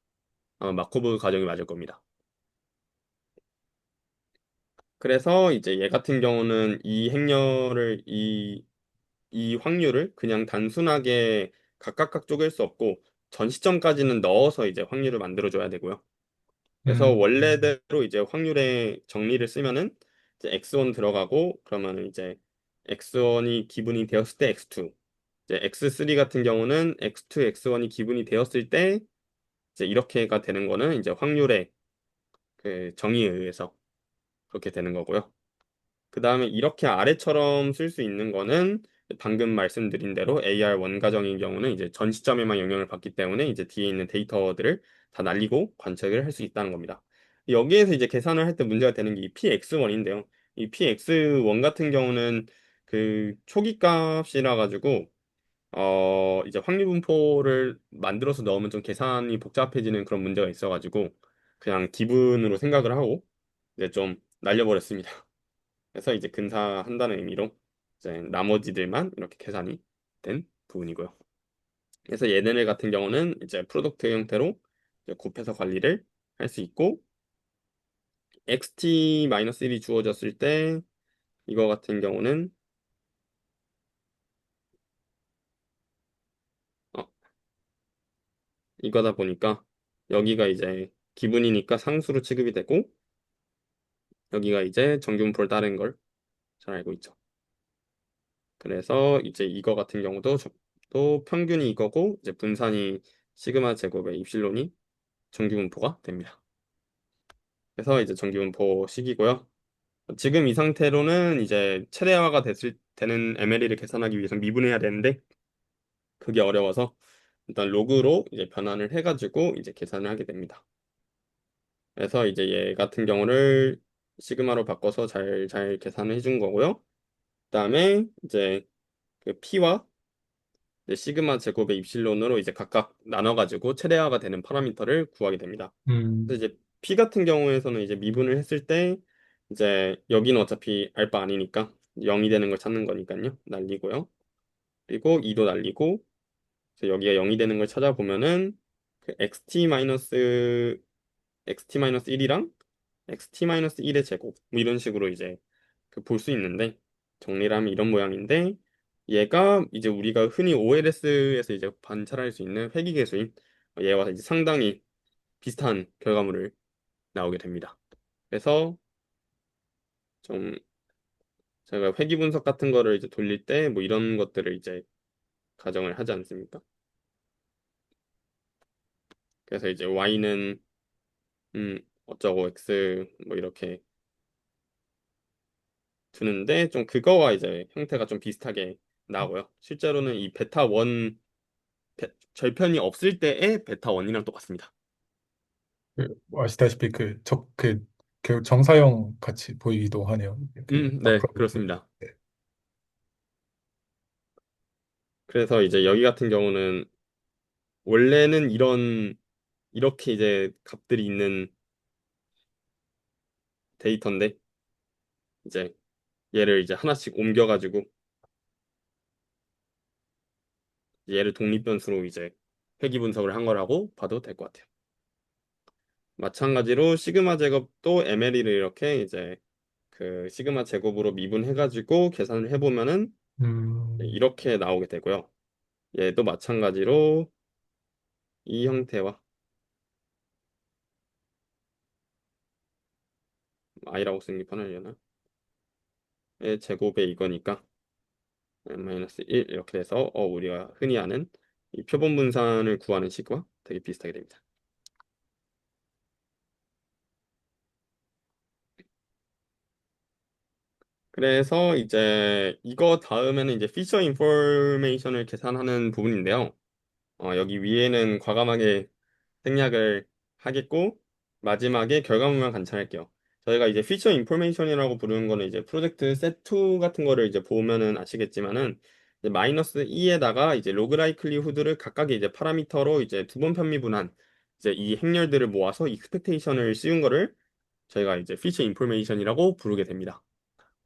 Speaker 2: 아마 마코브 가정이 맞을 겁니다. 그래서 이제 얘 같은 경우는 이 확률을 그냥 단순하게 각각 쪼갤 수 없고 전 시점까지는 넣어서 이제 확률을 만들어줘야 되고요. 그래서
Speaker 1: 음,
Speaker 2: 원래대로 이제 확률의 정리를 쓰면은 이제 x1 들어가고 그러면 이제 x1이 기분이 되었을 때 x2 이제 X3 같은 경우는 X2, X1이 기분이 되었을 때 이제 이렇게가 되는 거는 이제 확률의 그 정의에 의해서 그렇게 되는 거고요. 그 다음에 이렇게 아래처럼 쓸 수 있는 거는 방금 말씀드린 대로 AR1 가정인 경우는 이제 전 시점에만 영향을 받기 때문에 이제 뒤에 있는 데이터들을 다 날리고 관측을 할 수 있다는 겁니다. 여기에서 이제 계산을 할 때 문제가 되는 게 이 PX1인데요. 이 PX1 같은 경우는 그 초기 값이라 가지고 이제 확률 분포를 만들어서 넣으면 좀 계산이 복잡해지는 그런 문제가 있어가지고 그냥 기분으로 생각을 하고 이제 좀 날려버렸습니다. 그래서 이제 근사한다는 의미로 이제 나머지들만 이렇게 계산이 된 부분이고요. 그래서 얘네들 같은 경우는 이제 프로덕트 형태로 이제 곱해서 관리를 할 수 있고 XT-1이 주어졌을 때 이거 같은 경우는 어, 이거다 보니까 여기가 이제 기분이니까 상수로 취급이 되고 여기가 이제 정규분포를 따른 걸 잘 알고 있죠. 그래서 이제 이거 같은 경우도 또 평균이 이거고 이제 분산이 시그마 제곱의 입실론이 정규분포가 됩니다. 그래서 이제 정규분포식이고요. 지금 이 상태로는 이제 최대화가 되는 MLE를 계산하기 위해서 미분해야 되는데 그게 어려워서 일단 로그로 이제 변환을 해가지고 이제 계산을 하게 됩니다. 그래서 이제 얘 같은 경우를 시그마로 바꿔서 잘 계산을 해준 거고요. 그다음에 이제 그 P와 이제 시그마 제곱의 입실론으로 이제 각각 나눠가지고 최대화가 되는 파라미터를 구하게 됩니다.
Speaker 1: 음,
Speaker 2: 그래서 이제 P 같은 경우에서는 이제 미분을 했을 때 이제 여기는 어차피 알바 아니니까 0이 되는 걸 찾는 거니까요. 날리고요. 그리고 2도 날리고 그래서 여기가 0이 되는 걸 찾아보면은 그 xt-1이랑 xt-1의 제곱 뭐 이런 식으로 이제 그 볼 수 있는데 정리를 하면 이런 모양인데 얘가 이제 우리가 흔히 OLS에서 이제 관찰할 수 있는 회귀계수인 얘와 이제 상당히 비슷한 결과물을 나오게 됩니다. 그래서 좀 제가 회귀 분석 같은 거를 이제 돌릴 때 뭐 이런 것들을 이제 가정을 하지 않습니까? 그래서 이제 y는 어쩌고 x 뭐 이렇게 두는데 좀 그거와 이제 형태가 좀 비슷하게 나오고요. 실제로는 이 베타 1 절편이 없을 때의 베타 1이랑 똑같습니다.
Speaker 1: 아시다시피 그 정사형 같이 보이기도 하네요.
Speaker 2: 네,
Speaker 1: 앞으로 보면.
Speaker 2: 그렇습니다. 그래서 이제 여기 같은 경우는 원래는 이렇게 이제 값들이 있는 데이터인데 이제 얘를 이제 하나씩 옮겨가지고 얘를 독립변수로 이제 회귀 분석을 한 거라고 봐도 될 것 같아요. 마찬가지로 시그마 제곱도 MLE를 이렇게 이제 그 시그마 제곱으로 미분해가지고 계산을 해보면은
Speaker 1: 음,
Speaker 2: 이렇게 나오게 되고요. 얘도 마찬가지로 이 형태와 i라고 쓰는 게 편하려나? 의 제곱에 이거니까 마이너스 1 이렇게 돼서 우리가 흔히 아는 이 표본 분산을 구하는 식과 되게 비슷하게 됩니다. 그래서 이제 이거 다음에는 이제 피처 인포메이션을 계산하는 부분인데요. 여기 위에는 과감하게 생략을 하겠고 마지막에 결과물만 관찰할게요. 저희가 이제 피처 인포메이션이라고 부르는 거는 이제 프로젝트 셋2 같은 거를 이제 보면은 아시겠지만은 이제 마이너스 2에다가 이제 로그 라이클리후드를 각각의 이제 파라미터로 이제 두 번 편미분한 이제 이 행렬들을 모아서 익스펙테이션을 씌운 거를 저희가 이제 피처 인포메이션이라고 부르게 됩니다.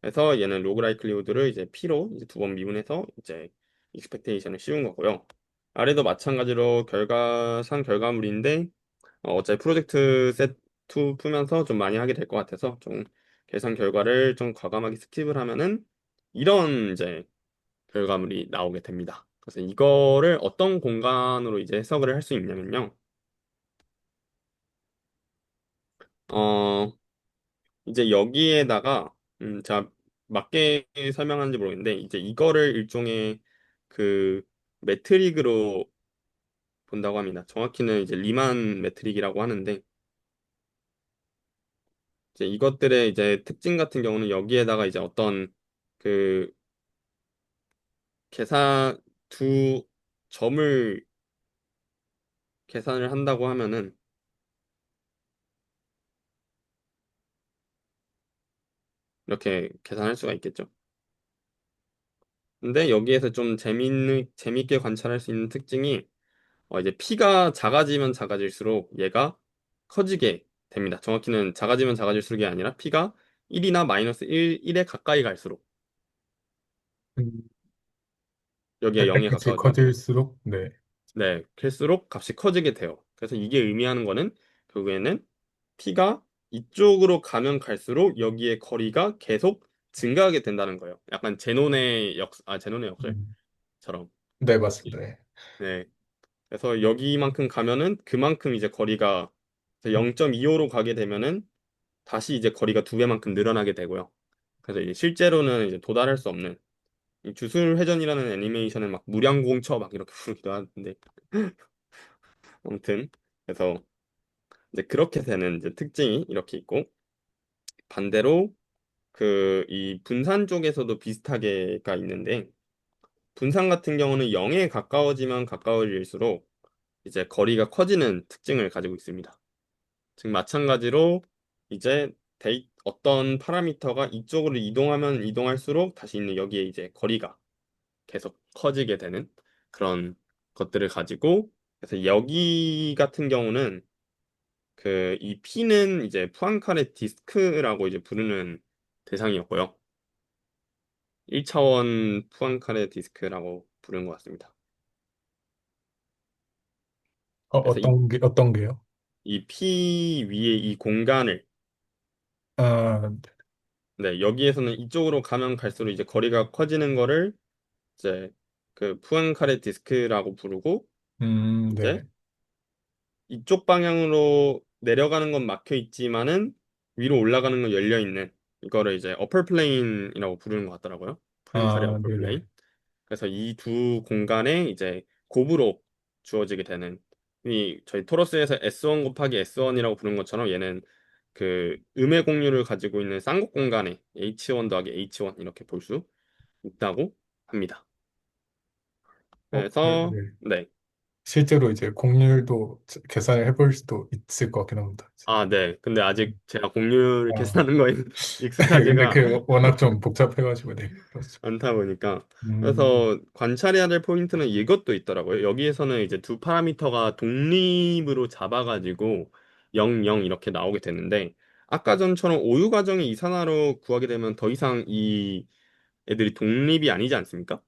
Speaker 2: 그래서 얘는 로그 라이클리후드를 이제 P로 이제 두 번 미분해서 이제 익스펙테이션을 씌운 거고요. 아래도 마찬가지로 결과상 결과물인데 어차피 프로젝트 셋2 풀면서 좀 많이 하게 될 것 같아서 좀 계산 결과를 좀 과감하게 스킵을 하면은 이런 이제 결과물이 나오게 됩니다. 그래서 이거를 어떤 공간으로 이제 해석을 할 수 있냐면요. 어, 이제 여기에다가 제가 맞게 설명하는지 모르겠는데 이제 이거를 일종의 그 매트릭으로 본다고 합니다. 정확히는 이제 리만 매트릭이라고 하는데 이제 이것들의 이제 특징 같은 경우는 여기에다가 이제 어떤 그 계산 두 점을 계산을 한다고 하면은 이렇게 계산할 수가 있겠죠. 근데 여기에서 좀 재밌게 관찰할 수 있는 특징이 이제 P가 작아지면 작아질수록 얘가 커지게 됩니다. 정확히는 작아지면 작아질수록이 아니라 P가 1이나 마이너스 1에 가까이 갈수록
Speaker 1: 음,
Speaker 2: 여기가 0에
Speaker 1: 값이
Speaker 2: 가까워지면
Speaker 1: 커질수록, 네.
Speaker 2: 네, 클수록 값이 커지게 돼요. 그래서 이게 의미하는 거는 결국에는 P가 이쪽으로 가면 갈수록 여기에 거리가 계속 증가하게 된다는 거예요. 약간 제논의
Speaker 1: 음,
Speaker 2: 역설처럼.
Speaker 1: 네, 맞습니다. 네.
Speaker 2: 네. 그래서 여기만큼 가면은 그만큼 이제 거리가 0.25로 가게 되면은 다시 이제 거리가 두 배만큼 늘어나게 되고요. 그래서 이제 실제로는 이제 도달할 수 없는 이 주술 회전이라는 애니메이션을 막 무량공처 막 이렇게 부르기도 하는데 아무튼 그래서 이제 그렇게 되는 이제 특징이 이렇게 있고 반대로 그 이 분산 쪽에서도 비슷하게가 있는데 분산 같은 경우는 0에 가까워지면 가까워질수록 이제 거리가 커지는 특징을 가지고 있습니다. 즉 마찬가지로 이제 어떤 파라미터가 이쪽으로 이동하면 이동할수록 다시 있는 여기에 이제 거리가 계속 커지게 되는 그런 것들을 가지고 그래서 여기 같은 경우는 그 이 P는 이제 푸앙카레 디스크라고 이제 부르는 대상이었고요. 1차원 푸앙카레 디스크라고 부르는 것 같습니다. 그래서
Speaker 1: 어떤 게요?
Speaker 2: 이 P 위에 이 공간을
Speaker 1: 아,
Speaker 2: 네, 여기에서는 이쪽으로 가면 갈수록 이제 거리가 커지는 거를 이제 그 푸앙카레 디스크라고 부르고 이제
Speaker 1: 네네.
Speaker 2: 이쪽 방향으로 내려가는 건 막혀 있지만은 위로 올라가는 건 열려 있는 이거를 이제 어퍼 플레인이라고 부르는 것 같더라고요. 푸앙카레
Speaker 1: 아,
Speaker 2: 어퍼
Speaker 1: 네네.
Speaker 2: 플레인. 그래서 이 두 공간에 이제 곱으로 주어지게 되는 이 저희 토러스에서 S1 곱하기 S1이라고 부르는 것처럼 얘는 그 음의 공률을 가지고 있는 쌍곡 공간에 H1 더하기 H1 이렇게 볼 수 있다고 합니다. 그래서
Speaker 1: 네.
Speaker 2: 네.
Speaker 1: 실제로 이제 공률도 계산을 해볼 수도 있을 것 같긴 합니다.
Speaker 2: 아, 네. 근데 아직 제가 공률
Speaker 1: 아,
Speaker 2: 계산하는 거에
Speaker 1: 근데
Speaker 2: 익숙하지가
Speaker 1: 그 워낙 좀 복잡해가지고, 네. 그렇죠.
Speaker 2: 않다 보니까
Speaker 1: 음,
Speaker 2: 그래서 관찰해야 될 포인트는 이것도 있더라고요. 여기에서는 이제 두 파라미터가 독립으로 잡아가지고 0, 0 이렇게 나오게 되는데 아까 전처럼 오유 과정의 이산화로 구하게 되면 더 이상 이 애들이 독립이 아니지 않습니까?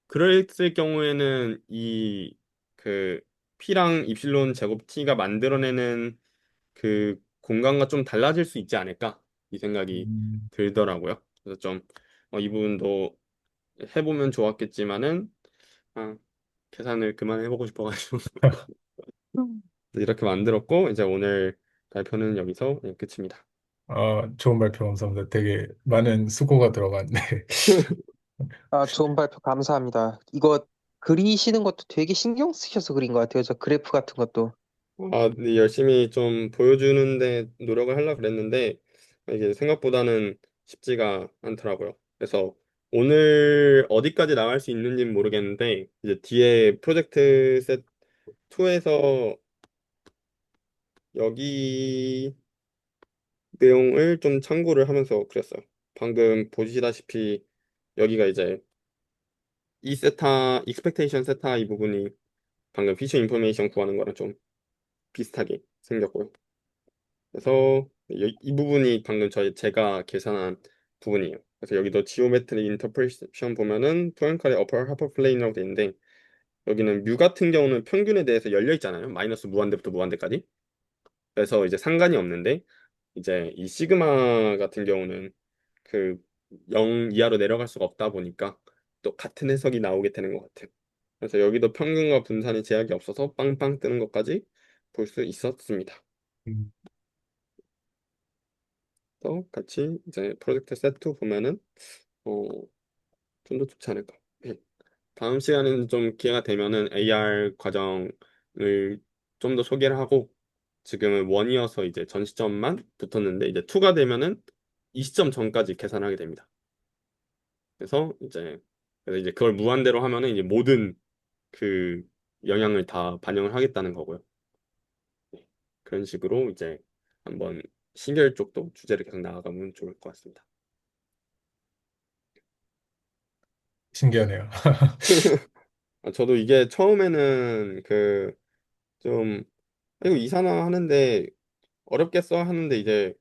Speaker 2: 그랬을 경우에는 이 그 P랑 입실론 제곱 T가 만들어내는 그 공간과 좀 달라질 수 있지 않을까 이 생각이
Speaker 1: 음,
Speaker 2: 들더라고요. 그래서 좀 이 부분도 해보면 좋았겠지만은 아, 계산을 그만해보고 싶어가지고 이렇게 만들었고 이제 오늘 발표는 여기서 끝입니다.
Speaker 1: 좋은 발표 감사합니다. 되게 많은 수고가 들어갔네.
Speaker 3: 아, 좋은 발표 감사합니다. 이거 그리시는 것도 되게 신경 쓰셔서 그린 것 같아요. 저 그래프 같은 것도.
Speaker 2: 네, 열심히 좀 보여주는데 노력을 하려고 그랬는데 이게 생각보다는 쉽지가 않더라고요. 그래서 오늘 어디까지 나갈 수 있는지는 모르겠는데 이제 뒤에 프로젝트 셋 2에서 여기 내용을 좀 참고를 하면서 그렸어요. 방금 보시다시피 여기가 이제 이 세타, 익스펙테이션 세타 이 부분이 방금 피처 인포메이션 구하는 거랑 좀 비슷하게 생겼고요. 그래서 이 부분이 방금 제가 계산한 부분이에요. 그래서 여기도 지오메트리 인터프레션 보면은 포인칼의 어퍼 하퍼 플레인이라고 돼 있는데 여기는 뮤 같은 경우는 평균에 대해서 열려 있잖아요. 마이너스 무한대부터 무한대까지. 그래서 이제 상관이 없는데 이제 이 시그마 같은 경우는 그 0 이하로 내려갈 수가 없다 보니까 또 같은 해석이 나오게 되는 것 같아요. 그래서 여기도 평균과 분산이 제약이 없어서 빵빵 뜨는 것까지 볼 수 있었습니다.
Speaker 1: 음,
Speaker 2: 또 같이 이제 프로젝트 세트 보면은 좀 더 좋지 않을까. 네. 다음 시간에는 좀 기회가 되면은 AR 과정을 좀 더 소개를 하고 지금은 1이어서 이제 전 시점만 붙었는데 이제 2가 되면은 이 시점 전까지 계산하게 됩니다. 그래서 이제 그걸 무한대로 하면은 이제 모든 그 영향을 다 반영을 하겠다는 거고요. 네. 그런 식으로 이제 한번 신결 쪽도 주제를 계속 나아가면 좋을 것 같습니다.
Speaker 1: 신기하네요.
Speaker 2: 저도 이게 처음에는 그 좀 이거 이산화 하는데 어렵겠어 하는데 이제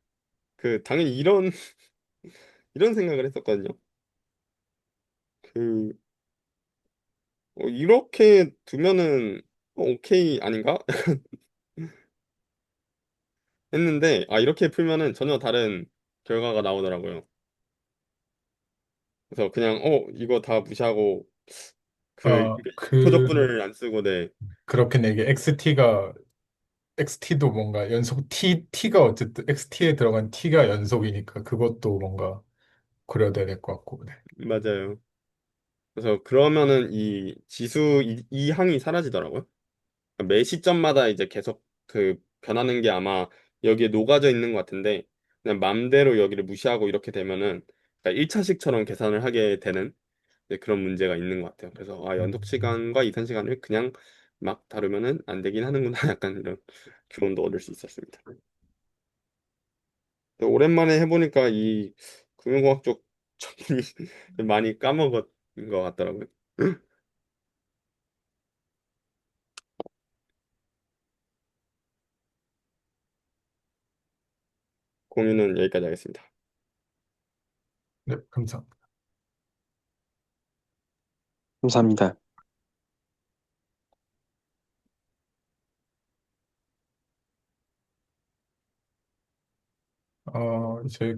Speaker 2: 그 당연히 이런 이런 생각을 했었거든요. 그 이렇게 두면은 오케이 아닌가 했는데 이렇게 풀면은 전혀 다른 결과가 나오더라고요. 그래서 그냥 이거 다 무시하고 그
Speaker 1: 어,
Speaker 2: 표적분을 안 쓰고 네
Speaker 1: 그렇겠네. 이게 XT도 뭔가 연속 T가 어쨌든 XT에 들어간 T가 연속이니까 그것도 뭔가 고려돼야 될 것 같고. 네.
Speaker 2: 맞아요. 그래서 그러면은 이 지수 이 항이 사라지더라고요. 그러니까 매 시점마다 이제 계속 그 변하는 게 아마 여기에 녹아져 있는 것 같은데 그냥 맘대로 여기를 무시하고 이렇게 되면은 그러니까 1차식처럼 계산을 하게 되는 그런 문제가 있는 것 같아요. 그래서 연속
Speaker 1: 음,
Speaker 2: 시간과 이산 시간을 그냥 막 다루면은 안 되긴 하는구나 약간 이런 교훈도 얻을 수 있었습니다. 또 오랜만에 해보니까 이 금융공학 쪽 전문이 많이 까먹은 것 같더라고요. 공유는 여기까지 하겠습니다.
Speaker 1: 네, 감사합니다.
Speaker 3: 감사합니다.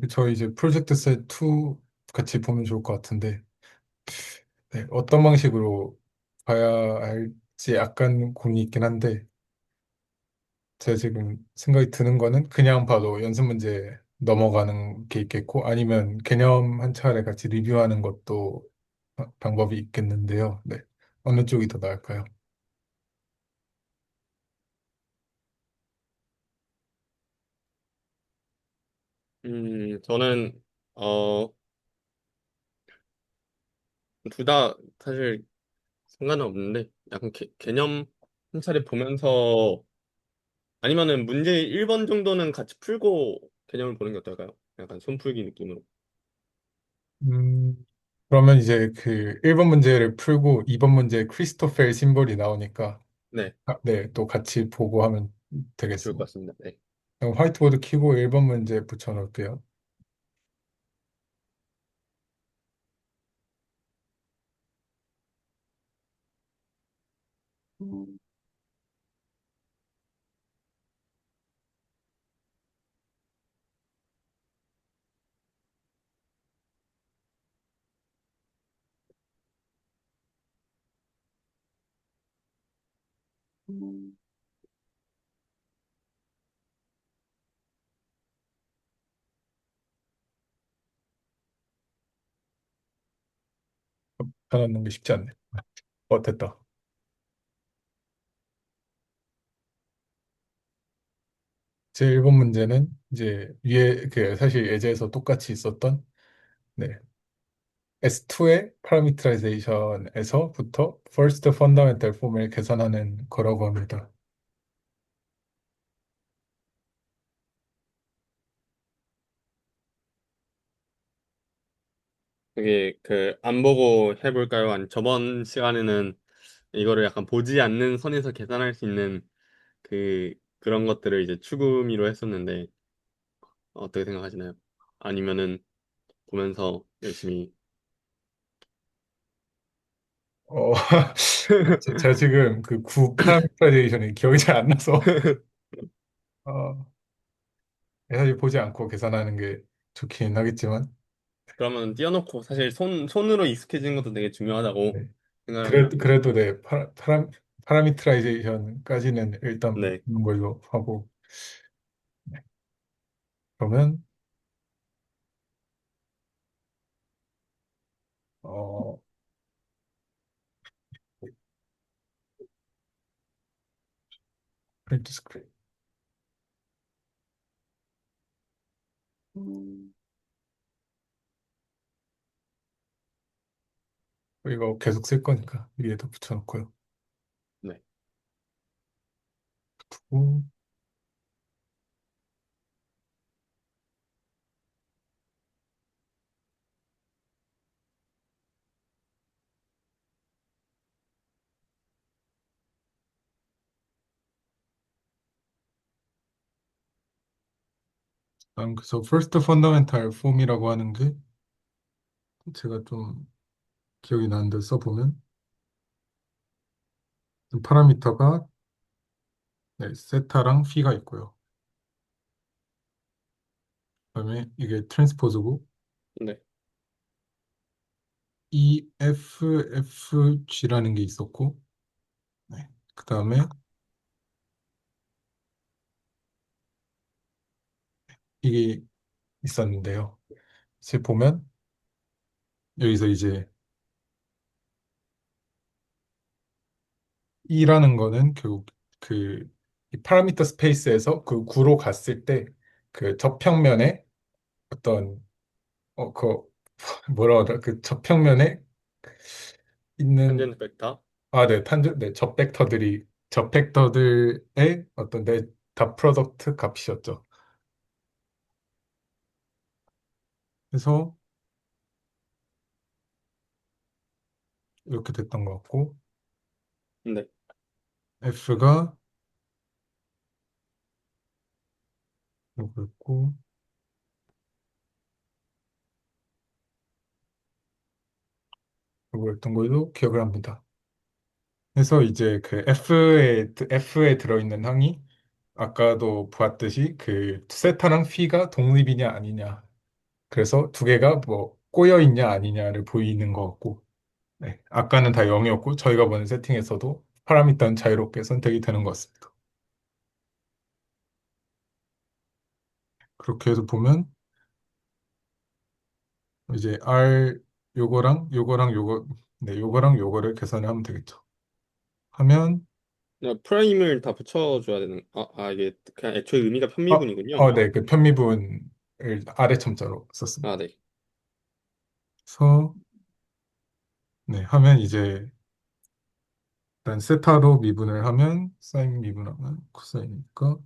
Speaker 1: 저희 이제 프로젝트 셋 2 같이 보면 좋을 것 같은데, 네, 어떤 방식으로 봐야 할지 약간 고민이 있긴 한데, 제가 지금 생각이 드는 거는 그냥 봐도 연습 문제 넘어가는 게 있겠고, 아니면 개념 한 차례 같이 리뷰하는 것도 방법이 있겠는데요. 네. 어느 쪽이 더 나을까요?
Speaker 2: 저는 둘 다 사실 상관은 없는데 약간 개념 한 차례 보면서 아니면은 문제 1번 정도는 같이 풀고 개념을 보는 게 어떨까요? 약간 손풀기 느낌으로.
Speaker 1: 음, 그러면 이제 그 1번 문제를 풀고 2번 문제에 크리스토펠 심볼이 나오니까,
Speaker 2: 네,
Speaker 1: 네, 또 같이 보고 하면
Speaker 2: 좋을 것
Speaker 1: 되겠습니다.
Speaker 2: 같습니다. 네.
Speaker 1: 그럼 화이트보드 켜고 1번 문제 붙여놓을게요. 편안한 게 쉽지 않네. 됐다. 제 1번 문제는 이제 위에 그 사실 예제에서 똑같이 있었던 네. S2의 파라미터라이제이션에서부터 first fundamental form을 계산하는 거라고 합니다.
Speaker 2: 여기 그 안 보고 해볼까요? 아니 저번 시간에는 이거를 약간 보지 않는 선에서 계산할 수 있는 그런 것들을 이제 추구미로 했었는데 어떻게 생각하시나요? 아니면은 보면서 열심히
Speaker 1: 어, 제가 지금 그 구 파라미터라이제이션이 기억이 잘 안 나서 어, 사실 보지 않고 계산하는 게 좋긴 하겠지만
Speaker 2: 그러면 띄워놓고 사실 손으로 익숙해지는 것도 되게 중요하다고
Speaker 1: 네.
Speaker 2: 생각합니다.
Speaker 1: 그래도 네, 파라미터라이제이션까지는 일단
Speaker 2: 네.
Speaker 1: 보는 걸로 하고 그러면 어, 프린트 스크린. 이거 계속 쓸 거니까 위에다 붙여놓고요.
Speaker 2: 네.
Speaker 1: 오, 그래서 first fundamental form이라고 하는 게 제가 좀 기억이 나는데 써보면 파라미터가 네, 세타랑 p가 있고요. 그다음에 이게 트랜스포즈고
Speaker 2: 네.
Speaker 1: EFFG라는 게 있었고 네. 그다음에 이게 있었는데요. 이제 보면 여기서 이제 E라는 거는 결국 그 이 파라미터 스페이스에서 그 구로 갔을 때 그 접평면에 어떤 그 뭐라 하더라 그 접평면에 있는
Speaker 2: 탄젠트 벡터.
Speaker 1: 네 탄전 네 접 벡터들의 어떤 내 닷 프로덕트 값이었죠. 그래서 이렇게 됐던 것 같고
Speaker 2: 네.
Speaker 1: F가 이거였고 이거였던 걸로 기억을 합니다. 그래서 이제 그 F에 들어있는 항이 아까도 보았듯이 그 세타랑 p가 독립이냐 아니냐. 그래서 두 개가 뭐 꼬여 있냐 아니냐를 보이는 것 같고. 네. 아까는 다 0이었고 저희가 보는 세팅에서도 파라미터는 자유롭게 선택이 되는 것 같습니다. 그렇게 해서 보면 이제 R 요거랑 네, 요거랑 요거를 계산을 하면 되겠죠. 하면
Speaker 2: 프라임을 다 붙여줘야 되는. 이게 그냥 애초에 의미가 편미분이군요.
Speaker 1: 네, 그 편미분을 아래 첨자로 썼습니다.
Speaker 2: 아, 네.
Speaker 1: 그래서 네, 하면 이제 일단 세타로 미분을 하면 사인 미분하면 코사인이니까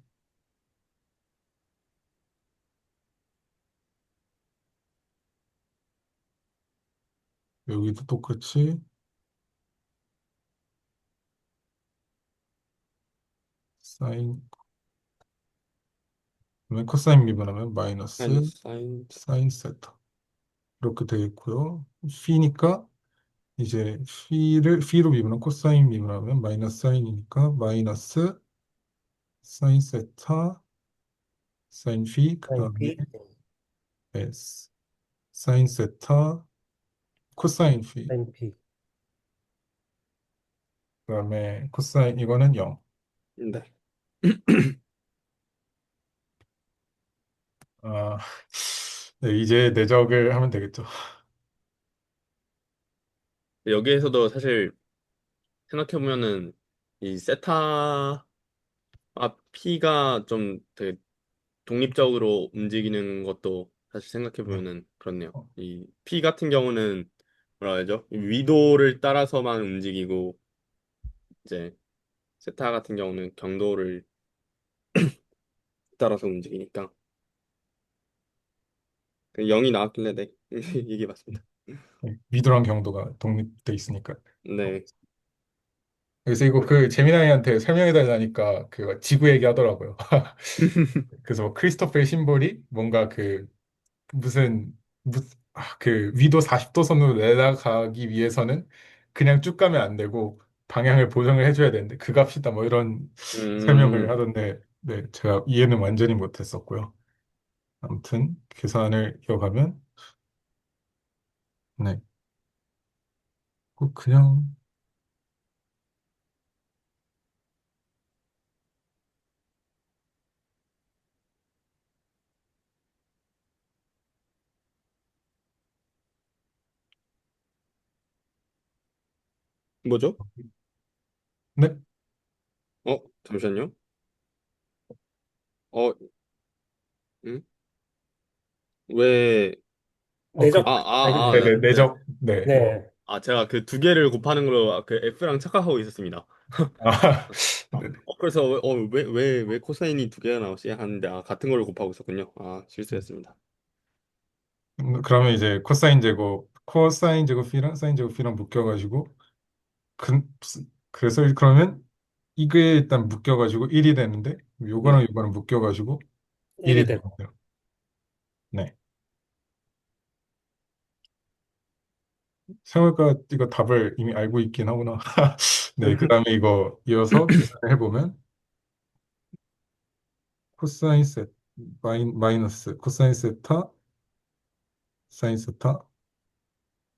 Speaker 1: 여기도 똑같이 사인 그러면 코사인 미분하면 마이너스
Speaker 2: 마이너스 사인.
Speaker 1: 사인 세타 이렇게 되겠고요. p니까 이제 p로 미분하면 코사인 미분하면 마이너스 사인이니까 마이너스 사인 세타 사인 phi 그다음에
Speaker 4: 사인
Speaker 1: s 사인 세타 코사인 phi
Speaker 4: P.
Speaker 1: 그다음에 코사인 이거는 0.
Speaker 2: 네.
Speaker 1: 아, 네, 이제 내적을 하면 되겠죠.
Speaker 2: 여기에서도 사실 생각해보면은 이 세타 P가 좀 되게 독립적으로 움직이는 것도 사실
Speaker 1: 네.
Speaker 2: 생각해보면은 그렇네요.
Speaker 1: 어,
Speaker 2: 이 P 같은 경우는 뭐라 해야죠? 위도를 따라서만 움직이고 이제 세타 같은 경우는 경도를 따라서 움직이니까 0이 나왔길래 네. 이게 맞습니다.
Speaker 1: 위도랑 경도가 독립돼 있으니까. 어,
Speaker 2: 네.
Speaker 1: 그래서 이거 그 재미나이한테 설명해 달라니까 그 지구 얘기하더라고요. 그래서 뭐 크리스토퍼의 심볼이 뭔가 그 무슨 그 위도 40도 선으로 내려가기 위해서는 그냥 쭉 가면 안 되고 방향을 보정을 해줘야 되는데 그 값이다 뭐 이런 설명을
Speaker 2: 음,
Speaker 1: 하던데 네 제가 이해는 완전히 못했었고요. 아무튼 계산을 이어가면 네 그냥
Speaker 2: 뭐죠?
Speaker 1: 네
Speaker 2: 잠시만요. 어, 음? 왜,
Speaker 1: 그,
Speaker 4: 내적
Speaker 2: 네,
Speaker 1: 네네,
Speaker 4: 알겠습니다.
Speaker 2: 네.
Speaker 1: 내적, 네.
Speaker 4: 네.
Speaker 2: 제가 그 두 개를 곱하는 걸로 그 F랑 착각하고 있었습니다.
Speaker 1: 아,
Speaker 2: 아,
Speaker 1: 네네.
Speaker 2: 그래서, 왜 코사인이 두 개가 나오지? 하는데, 같은 걸로 곱하고 있었군요. 실수했습니다.
Speaker 1: 그러면 이제 코사인 제곱이랑 사인 제곱이랑 묶여가지고, 그, 그래서 그러면 이게 일단 묶여가지고 1이 되는데, 요거랑
Speaker 2: 네.
Speaker 1: 요거랑 묶여가지고 1이
Speaker 4: 1이
Speaker 1: 되는
Speaker 4: 되고.
Speaker 1: 거예요. 네. 생각보니까 이거 답을 이미 알고 있긴 하구나. 네, 그 다음에 이거 이어서 계산을 해보면, 코사인 세 마이너스 코사인 세타, 사인 세타,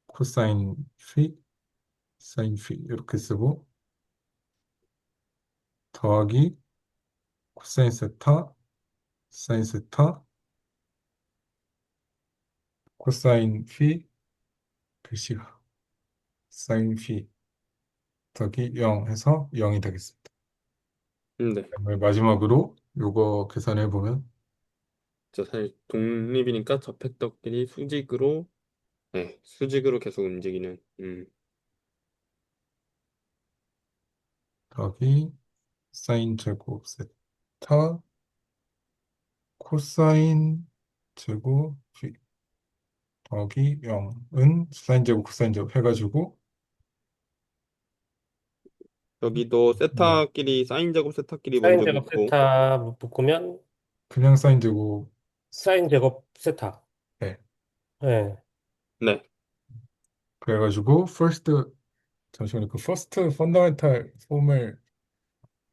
Speaker 1: 코사인 피, 사인 피 이렇게 쓰고, 더하기 코사인 세타, 사인 세타, 코사인 피, 글씨가 사인 피 더하기 0 해서 0이 되겠습니다.
Speaker 2: 네.
Speaker 1: 그다음에 마지막으로 요거 계산해 보면
Speaker 2: 저 사실 독립이니까 접했덕끼리 수직으로, 네, 수직으로 계속 움직이는,
Speaker 1: 더하기 사인 제곱 세타 코사인 제곱 피 더하기 0은 사인 제곱 코사인 제곱 해가지고
Speaker 2: 여기도
Speaker 1: 네,
Speaker 2: 세타끼리, 사인 제곱 세타끼리
Speaker 4: 사인
Speaker 2: 먼저
Speaker 4: 제곱
Speaker 2: 묶고,
Speaker 4: 세타 묶으면
Speaker 1: 그냥 사인 제곱
Speaker 4: 사인 제곱 세타.
Speaker 1: 네.
Speaker 4: 네.
Speaker 2: 네.
Speaker 1: 그래가지고 잠시만요. 그 퍼스트 펀더멘탈 폼을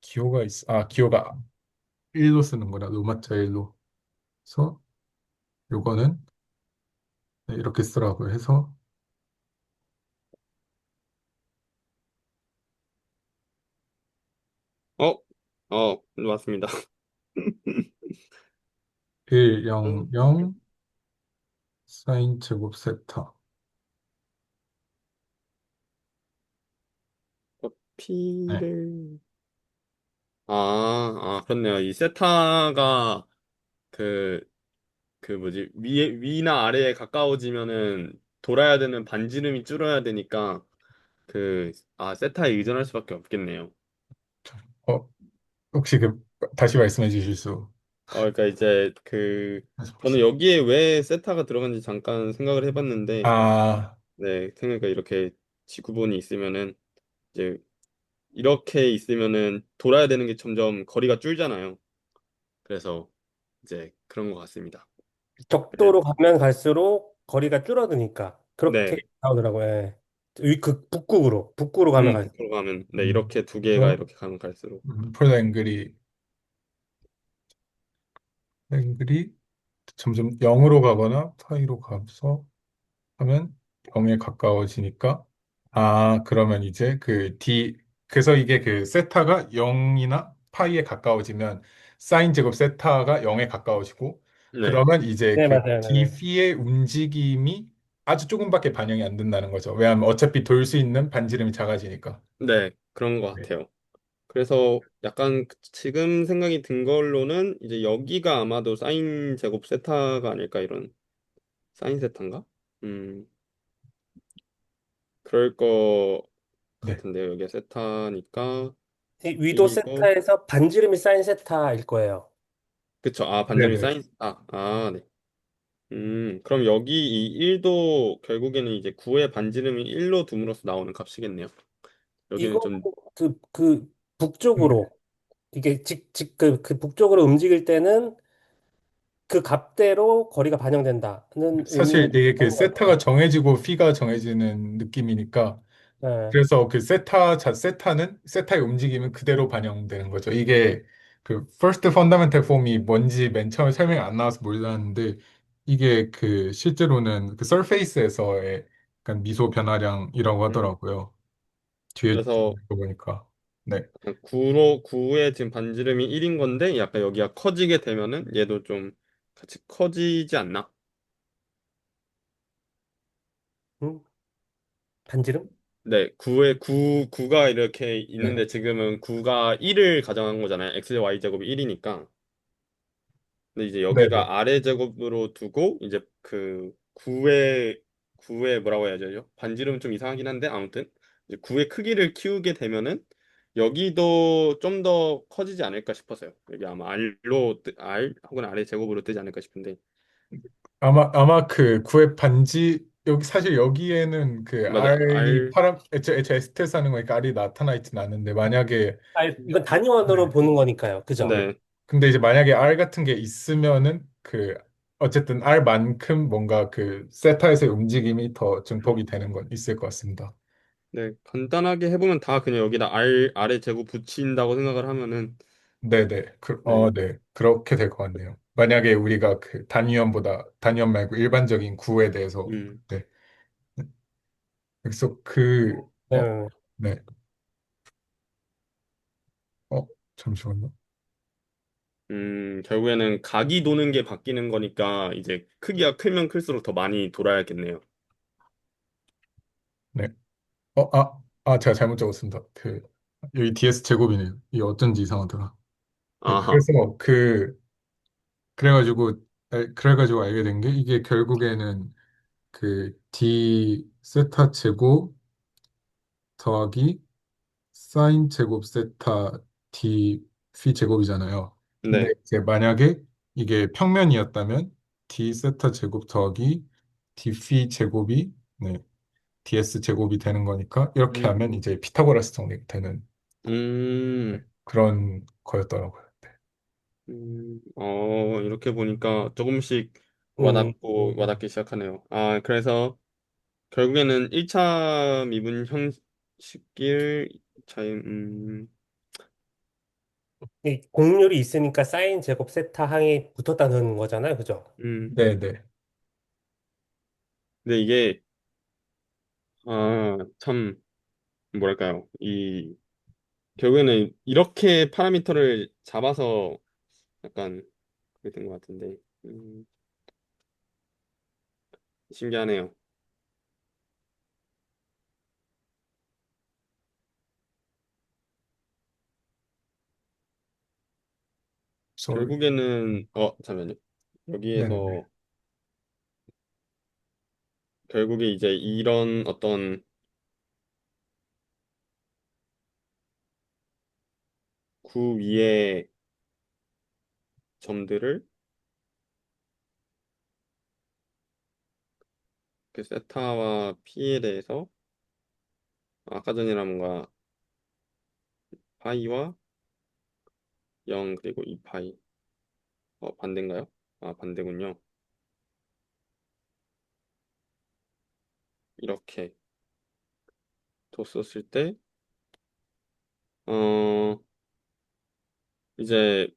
Speaker 1: 기호가 1로 쓰는구나. 로마자 1로. 그래서 요거는 네, 이렇게 쓰라고 해서
Speaker 2: 어, 맞습니다.
Speaker 1: 1, 0, 0 사인 제곱 세타. 네.
Speaker 2: P를, 그렇네요. 이 세타가 그, 뭐지, 위나 아래에 가까워지면은 돌아야 되는 반지름이 줄어야 되니까, 세타에 의존할 수밖에 없겠네요.
Speaker 1: 어, 혹시 다시 말씀해 주실 수
Speaker 2: 그러니까 이제 저는
Speaker 1: 있으세요?
Speaker 2: 여기에 왜 세타가 들어간지 잠깐 생각을 해봤는데,
Speaker 1: 아,
Speaker 2: 네, 그러니까 이렇게 지구본이 있으면은, 이제 이렇게 있으면은 돌아야 되는 게 점점 거리가 줄잖아요. 그래서 이제 그런 것 같습니다. 네,
Speaker 4: 적도로 가면 갈수록 거리가 줄어드니까 그렇게
Speaker 2: 네,
Speaker 4: 나오더라고요. 예. 북극으로 가면 갈수록.
Speaker 2: 북으로 가면, 네,
Speaker 1: 음,
Speaker 2: 이렇게 두 개가
Speaker 1: 그래서
Speaker 2: 이렇게 가면 갈수록.
Speaker 1: 폴 앵글이 점점 0으로 가거나 파이로 가서 하면 0에 가까워지니까 그러면 이제 그래서 이게 그 세타가 0이나 파이에 가까워지면 사인 제곱 세타가 0에 가까워지고
Speaker 2: 네,
Speaker 1: 그러면 이제
Speaker 4: 네,
Speaker 1: 그
Speaker 4: 맞아요.
Speaker 1: d
Speaker 4: 네.
Speaker 1: 피의 움직임이 아주 조금밖에 반영이 안 된다는 거죠. 왜냐하면 어차피 돌 수 있는 반지름이 작아지니까.
Speaker 2: 네, 그런 것
Speaker 1: 네.
Speaker 2: 같아요. 그래서 약간 지금 생각이 든 걸로는 이제 여기가 아마도 사인 제곱 세타가 아닐까, 이런 사인 세타인가? 음, 그럴 것
Speaker 1: 네.
Speaker 2: 같은데요. 여기가 세타니까
Speaker 4: 이 위도
Speaker 2: 1이고,
Speaker 4: 세타에서 반지름이 사인 세타일 거예요.
Speaker 2: 그쵸. 반지름이
Speaker 1: 네네.
Speaker 2: 사인, 네. 그럼 여기 이 1도 결국에는 이제 9의 반지름이 1로 둠으로써 나오는 값이겠네요. 여기는
Speaker 4: 이거
Speaker 2: 좀,
Speaker 4: 그
Speaker 1: 네.
Speaker 4: 북쪽으로 이게 그 북쪽으로 움직일 때는 그 값대로 거리가 반영된다는 의미가
Speaker 1: 사실 이게 그
Speaker 4: 있는 것
Speaker 1: 세타가
Speaker 4: 같아요.
Speaker 1: 정해지고 피가 정해지는 느낌이니까
Speaker 4: 네.
Speaker 1: 그래서 그 세타는 세타의 움직임은 그대로 반영되는 거죠. 이게 그 first fundamental form이 뭔지 맨 처음에 설명이 안 나와서 몰랐는데 이게 그 실제로는 그 surface에서의 약간 미소 변화량이라고
Speaker 2: 음,
Speaker 1: 하더라고요. 뒤에
Speaker 2: 그래서
Speaker 1: 보니까. 네.
Speaker 2: 9의 지금 반지름이 1인 건데 약간 여기가 커지게 되면은 얘도 좀 같이 커지지 않나?
Speaker 4: 음? 반지름?
Speaker 2: 네, 9가 이렇게
Speaker 1: 네.
Speaker 2: 있는데 지금은 9가 1을 가정한 거잖아요. x, y 제곱이 1이니까. 근데 이제
Speaker 1: 네네.
Speaker 2: 여기가 아래 제곱으로 두고 이제 그 9의 뭐라고 해야 되죠? 반지름은 좀 이상하긴 한데 아무튼 이제 9의 크기를 키우게 되면은 여기도 좀 더 커지지 않을까 싶어서요. 여기 아마 R 혹은 아래 제곱으로 뜨지 않을까 싶은데
Speaker 1: 아마 그 구획 반지, 여기, 사실 여기에는 그
Speaker 2: 맞아
Speaker 1: R이
Speaker 2: R
Speaker 1: 애초에 에스테스 하는 거니까 R이 나타나 있진 않는데, 만약에,
Speaker 4: 아, 이건 단위원으로
Speaker 1: 네.
Speaker 4: 보는 거니까요. 그죠?
Speaker 1: 네.
Speaker 2: 네,
Speaker 1: 근데 이제 만약에 R 같은 게 있으면은 어쨌든 R만큼 뭔가 그 세타에서의 움직임이 더 증폭이 되는 건 있을 것 같습니다.
Speaker 2: 네 간단하게 해보면 다 그냥 여기다 R 아래 제곱 붙인다고 생각을 하면은
Speaker 1: 네네.
Speaker 2: 네,
Speaker 1: 네. 그렇게 될 것 같네요. 만약에 우리가 그 단위원 말고 일반적인 구에 대해서,
Speaker 2: 음,
Speaker 1: 네. 그래서
Speaker 4: 네.
Speaker 1: 네. 어, 잠시만요.
Speaker 2: 결국에는 각이 도는 게 바뀌는 거니까 이제 크기가 크면 클수록 더 많이 돌아야겠네요.
Speaker 1: 네. 제가 잘못 적었습니다. 여기 DS 제곱이네요. 이게 어쩐지 이상하더라. 네,
Speaker 2: 아하,
Speaker 1: 그래가지고 알게 된 게, 이게 결국에는 D 세타 제곱 더하기 사인 제곱 세타 D phi 제곱이잖아요. 근데
Speaker 2: 네.
Speaker 1: 이제 만약에 이게 평면이었다면 D 세타 제곱 더하기 D phi 제곱이, 네, DS 제곱이 되는 거니까, 이렇게
Speaker 2: 음,
Speaker 1: 하면 이제 피타고라스 정리가 되는, 네,
Speaker 2: 음,
Speaker 1: 그런 거였더라고요. 네.
Speaker 2: 이렇게 보니까 조금씩
Speaker 4: 음,
Speaker 2: 와닿기 시작하네요. 아, 그래서 결국에는 1차 미분 형식일
Speaker 4: 이 곡률이 있으니까 사인 제곱 세타 항이 붙었다는 거잖아요. 그죠?
Speaker 1: 네네.
Speaker 2: 근데 이게, 참, 뭐랄까요. 결국에는 이렇게 파라미터를 잡아서 약간 그게 된 것 같은데, 신기하네요.
Speaker 1: Sorry.
Speaker 2: 결국에는, 잠깐만요.
Speaker 1: 네네네.
Speaker 2: 여기에서 결국에 이제 이런 어떤 구 위의 점들을 그 세타와 피에 대해서 아까 전이랑 뭔가 파이와 0 그리고 2파이 반대인가요? 아 반대군요. 이렇게 뒀었을 때 어, 이제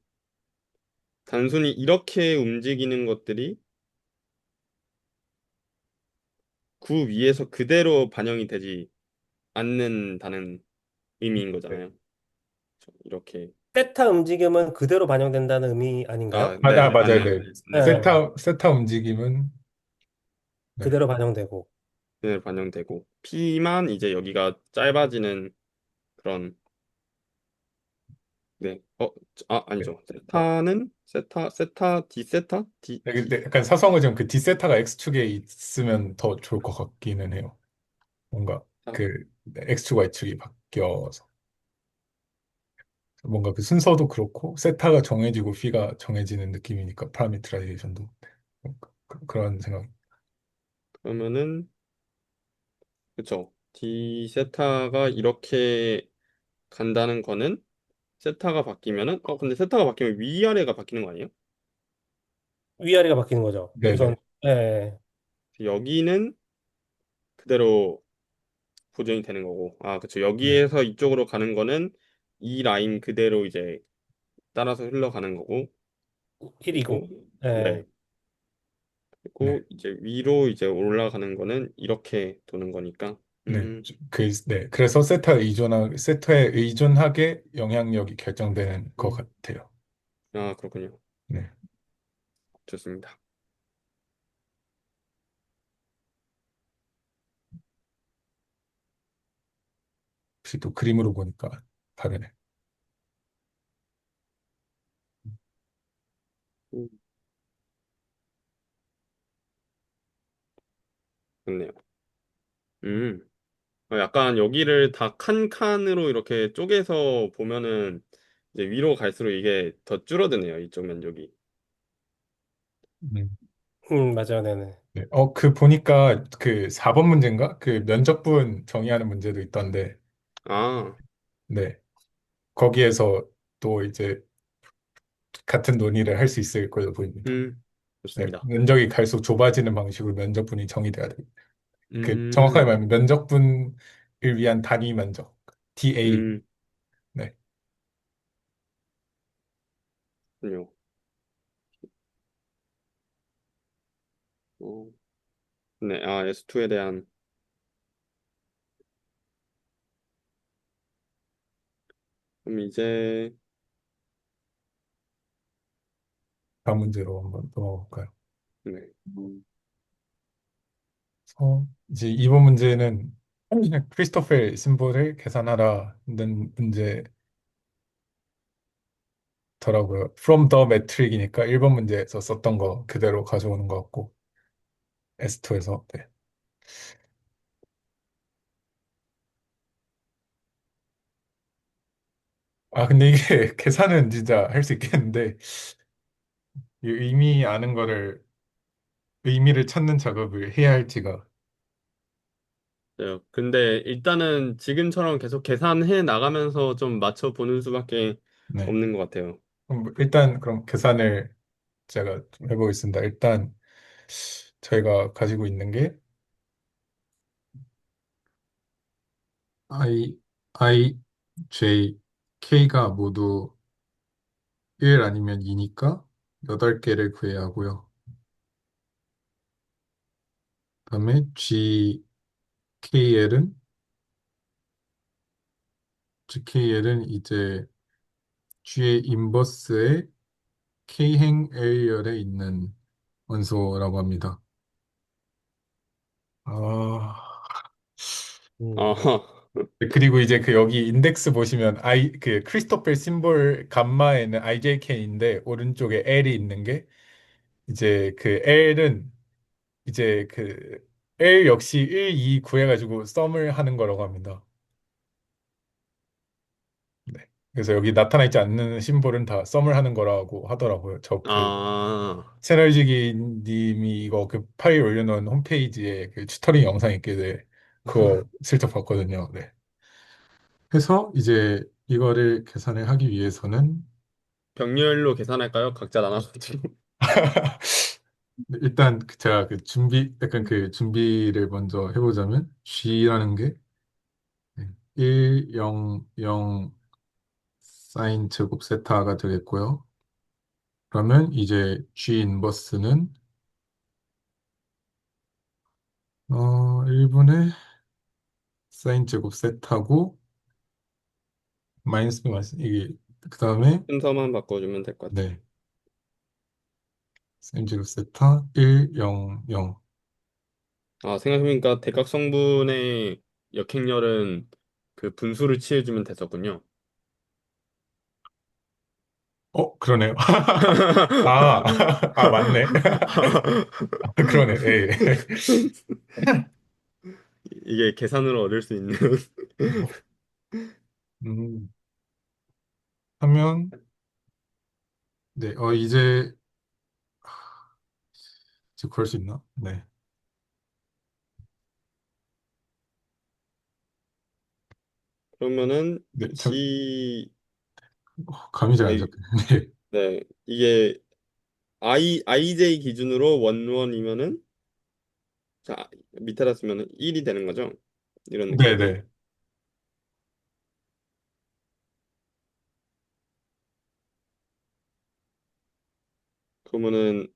Speaker 2: 단순히 이렇게 움직이는 것들이 구 위에서 그대로 반영이 되지 않는다는 의미인
Speaker 1: 네.
Speaker 2: 거잖아요. 이렇게
Speaker 4: 세타 움직임은 그대로 반영된다는 의미 아닌가요?
Speaker 2: 네,
Speaker 1: 맞아요.
Speaker 2: 아니요.
Speaker 1: 네.
Speaker 4: 네.
Speaker 1: 세타 움직임은, 네.
Speaker 4: 그대로 반영되고.
Speaker 2: 그대로 반영되고 P만 이제 여기가 짧아지는 그런 네.
Speaker 1: 네.
Speaker 2: 아니죠. 세타,
Speaker 1: 네, 근데 약간 사성어좀 D세타가 X축에 있으면 더 좋을 것 같기는 해요. 뭔가 X축, Y축이 바뀌어서. 뭔가 그 순서도 그렇고, 세타가 정해지고 피가 정해지는 느낌이니까, 파라미트라이제이션도. 그런 생각.
Speaker 2: 그러면은 그쵸. D 세타가 이렇게 간다는 거는 세타가 바뀌면은 근데 세타가 바뀌면 위아래가 바뀌는 거 아니에요?
Speaker 4: 위아래가 바뀌는 거죠. 우선,
Speaker 1: 네네.
Speaker 4: 예.
Speaker 2: 여기는 그대로 보존이 되는 거고. 아, 그쵸.
Speaker 1: 네.
Speaker 2: 여기에서 이쪽으로 가는 거는 이 라인 그대로 이제 따라서 흘러가는 거고.
Speaker 4: 1이고.
Speaker 2: 그리고
Speaker 4: 예.
Speaker 2: 네.
Speaker 1: 네.
Speaker 2: 그리고 이제 위로 이제 올라가는 거는 이렇게 도는 거니까.
Speaker 1: 네. 네. 그래서 세타에 의존하게 영향력이 결정되는 것 같아요.
Speaker 2: 그렇군요.
Speaker 1: 네.
Speaker 2: 좋습니다.
Speaker 1: 혹시 또 그림으로 보니까 다르네.
Speaker 2: 좋네요. 음. 약간 여기를 다 칸칸으로 이렇게 쪼개서 보면은 이제 위로 갈수록 이게 더 줄어드네요. 이쪽 면적이.
Speaker 1: 음.
Speaker 4: 맞아요. 네네.
Speaker 1: 네. 그 보니까 그 4번 문제인가? 그 면적분 정의하는 문제도 있던데,
Speaker 2: 아,
Speaker 1: 네. 거기에서 또 이제 같은 논의를 할 수 있을 걸로 보입니다. 네.
Speaker 2: 좋습니다.
Speaker 1: 면적이 갈수록 좁아지는 방식으로 면적분이 정의돼야 돼요. 그 정확하게
Speaker 2: 음,
Speaker 1: 말하면 면적분을 위한 단위 면적, DA.
Speaker 2: 음,
Speaker 1: 네.
Speaker 2: 그렇군요. 어, 네, S2에 대한, 그럼 이제,
Speaker 1: 다음 문제로 한번 넘어갈까요?
Speaker 2: 네.
Speaker 1: 이제 이번 문제는 그냥 크리스토펠 심볼을 계산하라는 문제더라고요. From the metric이니까 1번 문제에서 썼던 거 그대로 가져오는 것 같고 S2에서. 네. 근데 이게 계산은 진짜 할 수 있겠는데 이 의미를 찾는 작업을 해야 할지가.
Speaker 2: 네, 근데 일단은 지금처럼 계속 계산해 나가면서 좀 맞춰보는 수밖에
Speaker 1: 네.
Speaker 2: 없는 것 같아요.
Speaker 1: 일단 그럼 계산을 제가 좀 해보겠습니다. 일단 저희가 가지고 있는 게 I, J, K가 모두 1 아니면 2니까 8개를 구해야 하고요. 그다음에 GKL은 이제 G의 인버스에 K행 A열에 있는 원소라고 합니다. 아,
Speaker 4: 음,
Speaker 2: 아,
Speaker 1: 그리고 이제 그 여기 인덱스 보시면 그 크리스토펠 심볼 감마에는 IJK인데 오른쪽에 L이 있는 게 이제 그 L은 이제 그 L 역시 1, 2 구해가지고 썸을 하는 거라고 합니다. 네. 그래서 여기 나타나 있지 않는 심볼은 다 썸을 하는 거라고 하더라고요. 저 그
Speaker 2: 아,
Speaker 1: 채널지기 님이 이거 그 파일 올려놓은 홈페이지에 그 튜터링 영상 있길래 그거 슬쩍 봤거든요. 네. 해서 이제 이거를 계산을 하기 위해서는
Speaker 2: 병렬로 계산할까요? 각자 나눠가지고.
Speaker 1: 일단 제가 약간 그 준비를 먼저 해보자면 G라는 게 1, 0, 0 사인 제곱 세타가 되겠고요. 그러면 이제 G 인버스는 1분의 사인 제곱 세타고 마이너스 이게 그 다음에
Speaker 2: 순서만 바꿔주면 될 것 같아요.
Speaker 1: 네 사인 제곱 세타 1, 0, 0.
Speaker 2: 생각해보니까 대각성분의 역행렬은 그 분수를 취해주면 됐었군요.
Speaker 1: 그러네요. 아, 맞네. 그러네. 예.
Speaker 2: 이게 계산으로 얻을 수 있는.
Speaker 1: 음, 하면 네, 이제 구할 수 있나? 네.
Speaker 2: 그러면은
Speaker 1: 네,
Speaker 2: G,
Speaker 1: 감이 잘 안
Speaker 2: I,
Speaker 1: 잡히네.
Speaker 2: 네, 이게 IJ 기준으로 원원이면은 자, 밑에다 쓰면은 1이 되는 거죠? 이런
Speaker 1: 네,
Speaker 2: 느낌으로.
Speaker 1: 네.
Speaker 2: 그러면은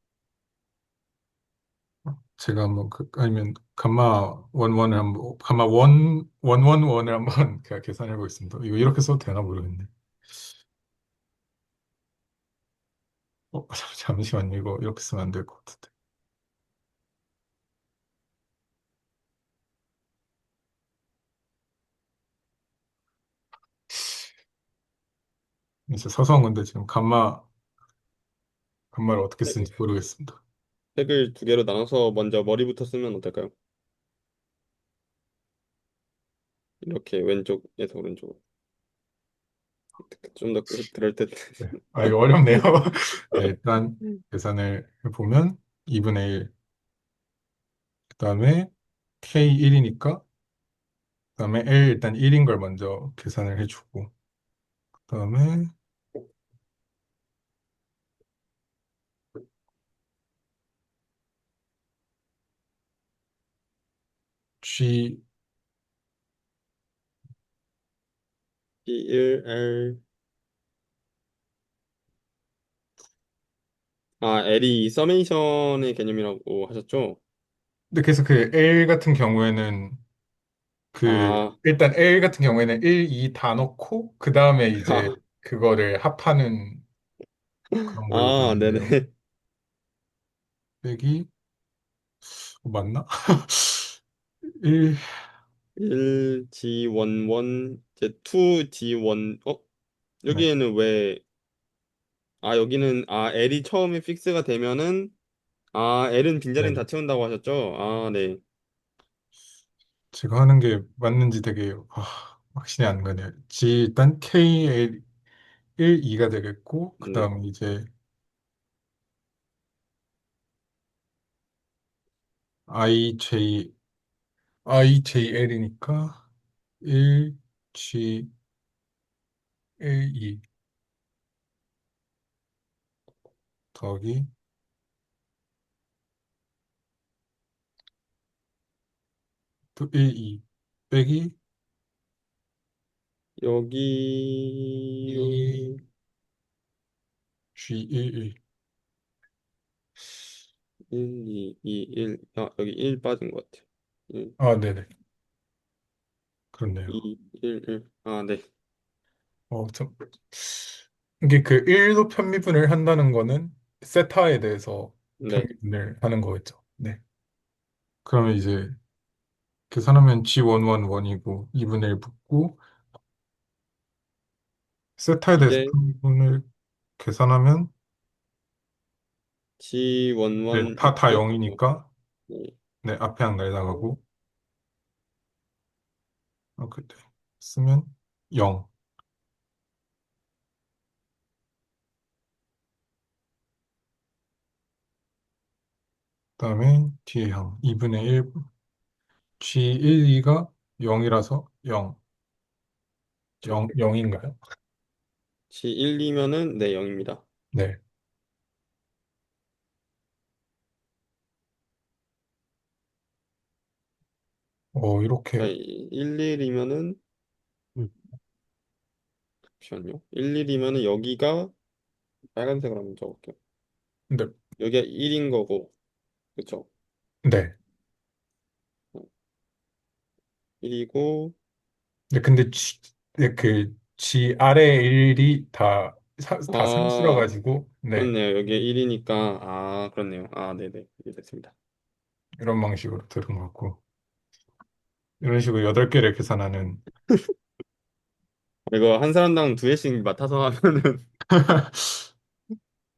Speaker 1: 제가 한번 아니면 감마 원원을 한번 감마 원을 한번 제가 계산해 보겠습니다. 이거 이렇게 써도 되나 모르겠네. 잠시만요. 이거 이렇게 쓰면 안 될 것 같은데. 이제 서서한 건데 지금 감마를 어떻게 쓰는지 모르겠습니다.
Speaker 2: 색을 두 개로 나눠서 먼저 머리부터 쓰면 어떨까요? 이렇게 왼쪽에서 오른쪽으로. 좀 더 그럴 듯.
Speaker 1: 네. 아, 이거 어렵네요. 네, 일단 계산을 해보면 2분의 1, 그 다음에 K1이니까, 그 다음에 L 일단 1인 걸 먼저 계산을 해주고, 그 다음에 G,
Speaker 2: L. 아, L이 서메이션의 개념이라고 하셨죠?
Speaker 1: 근데 그래서 그 L 같은 경우에는
Speaker 2: 아,
Speaker 1: 일단 L 같은 경우에는 1, 2 다 넣고, 그 다음에 이제
Speaker 2: 아,
Speaker 1: 그거를 합하는 그런 걸로
Speaker 2: 아, 네네.
Speaker 1: 되는데요. 빼기, 맞나? 1,
Speaker 2: 1G11, 이제 2G1,
Speaker 1: 네,
Speaker 2: 여기에는 왜, 여기는, L이 처음에 픽스가 되면은, L은 빈자리는
Speaker 1: 네.
Speaker 2: 다 채운다고 하셨죠? 네.
Speaker 1: 제가 하는 게 맞는지 되게 확신이 안 가네요. 일단 KL 1, 2가 되겠고, 그
Speaker 2: 네.
Speaker 1: 다음 이제 IJ, IJL이니까 1, G, L2 더하기 또 1, 2 빼기
Speaker 2: 여기,
Speaker 1: 2, G, 1, 1.
Speaker 2: 1, 2, 2, 1, 여기 1 빠진 것 같아요. 1,
Speaker 1: 아, 네네. 그렇네요.
Speaker 2: 2, 1, 1. 네.
Speaker 1: 참. 이게 그 1로 편미분을 한다는 거는 세타에 대해서
Speaker 2: 네.
Speaker 1: 편미분을 하는 거겠죠. 네. 그러면 이제 계산하면 G111이고 2분의 1 붙고 세타에 대해서
Speaker 2: 이제
Speaker 1: 편미분을 계산하면 네,
Speaker 2: G11
Speaker 1: 다
Speaker 2: 있고,
Speaker 1: 0이니까
Speaker 2: 네.
Speaker 1: 네, 앞에 한 날라가고 그때 쓰면 0. 그다음에 뒤에 형 2분의 1 G12가 0이라서 0. 0, 0인가요?
Speaker 2: G1이면은, 네, 0입니다.
Speaker 1: 네. 이렇게
Speaker 2: 1이면은,
Speaker 4: 음.
Speaker 2: 잠시만요. 1이면은 여기가 빨간색으로 한번 적을게요.
Speaker 1: 네.
Speaker 2: 여기가 1인 거고, 그쵸?
Speaker 1: 네.
Speaker 2: 1이고,
Speaker 1: 네, 근데 네, G 아래 1이 다
Speaker 2: 아,
Speaker 1: 상수라가지고 네.
Speaker 2: 그렇네요. 여기에 1이니까, 그렇네요. 네네. 이해됐습니다.
Speaker 1: 이런 방식으로 들은 것 같고 이런 식으로 8개를 계산하는
Speaker 2: 이거 한 사람당 두 개씩 맡아서 하면은,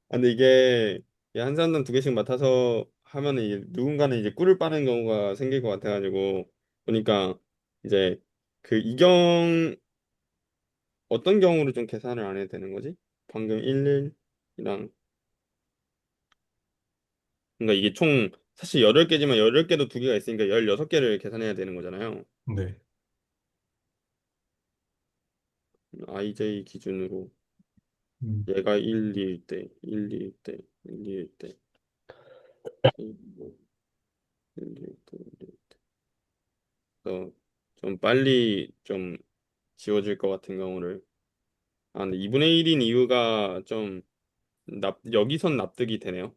Speaker 2: 근데 이게 한 사람당 두 개씩 맡아서 하면은 이제 누군가는 이제 꿀을 빠는 경우가 생길 것 같아가지고, 보니까 이제 그 어떤 경우로 좀 계산을 안 해도 되는 거지? 방금 11이랑, 그러니까 이게 총 사실 8개지만 8개도 두 개가 있으니까 16개를 계산해야 되는 거잖아요.
Speaker 1: 네.
Speaker 2: IJ 기준으로
Speaker 1: 음,
Speaker 2: 얘가 1, 2일 때, 1, 2일 때, 1, 2일 때, 1, 2일 때, 1, 2일 때. 그래서 좀 빨리 좀 지워질 것 같은 경우를. 근데 2분의 1인 이유가 좀 여기선 납득이 되네요.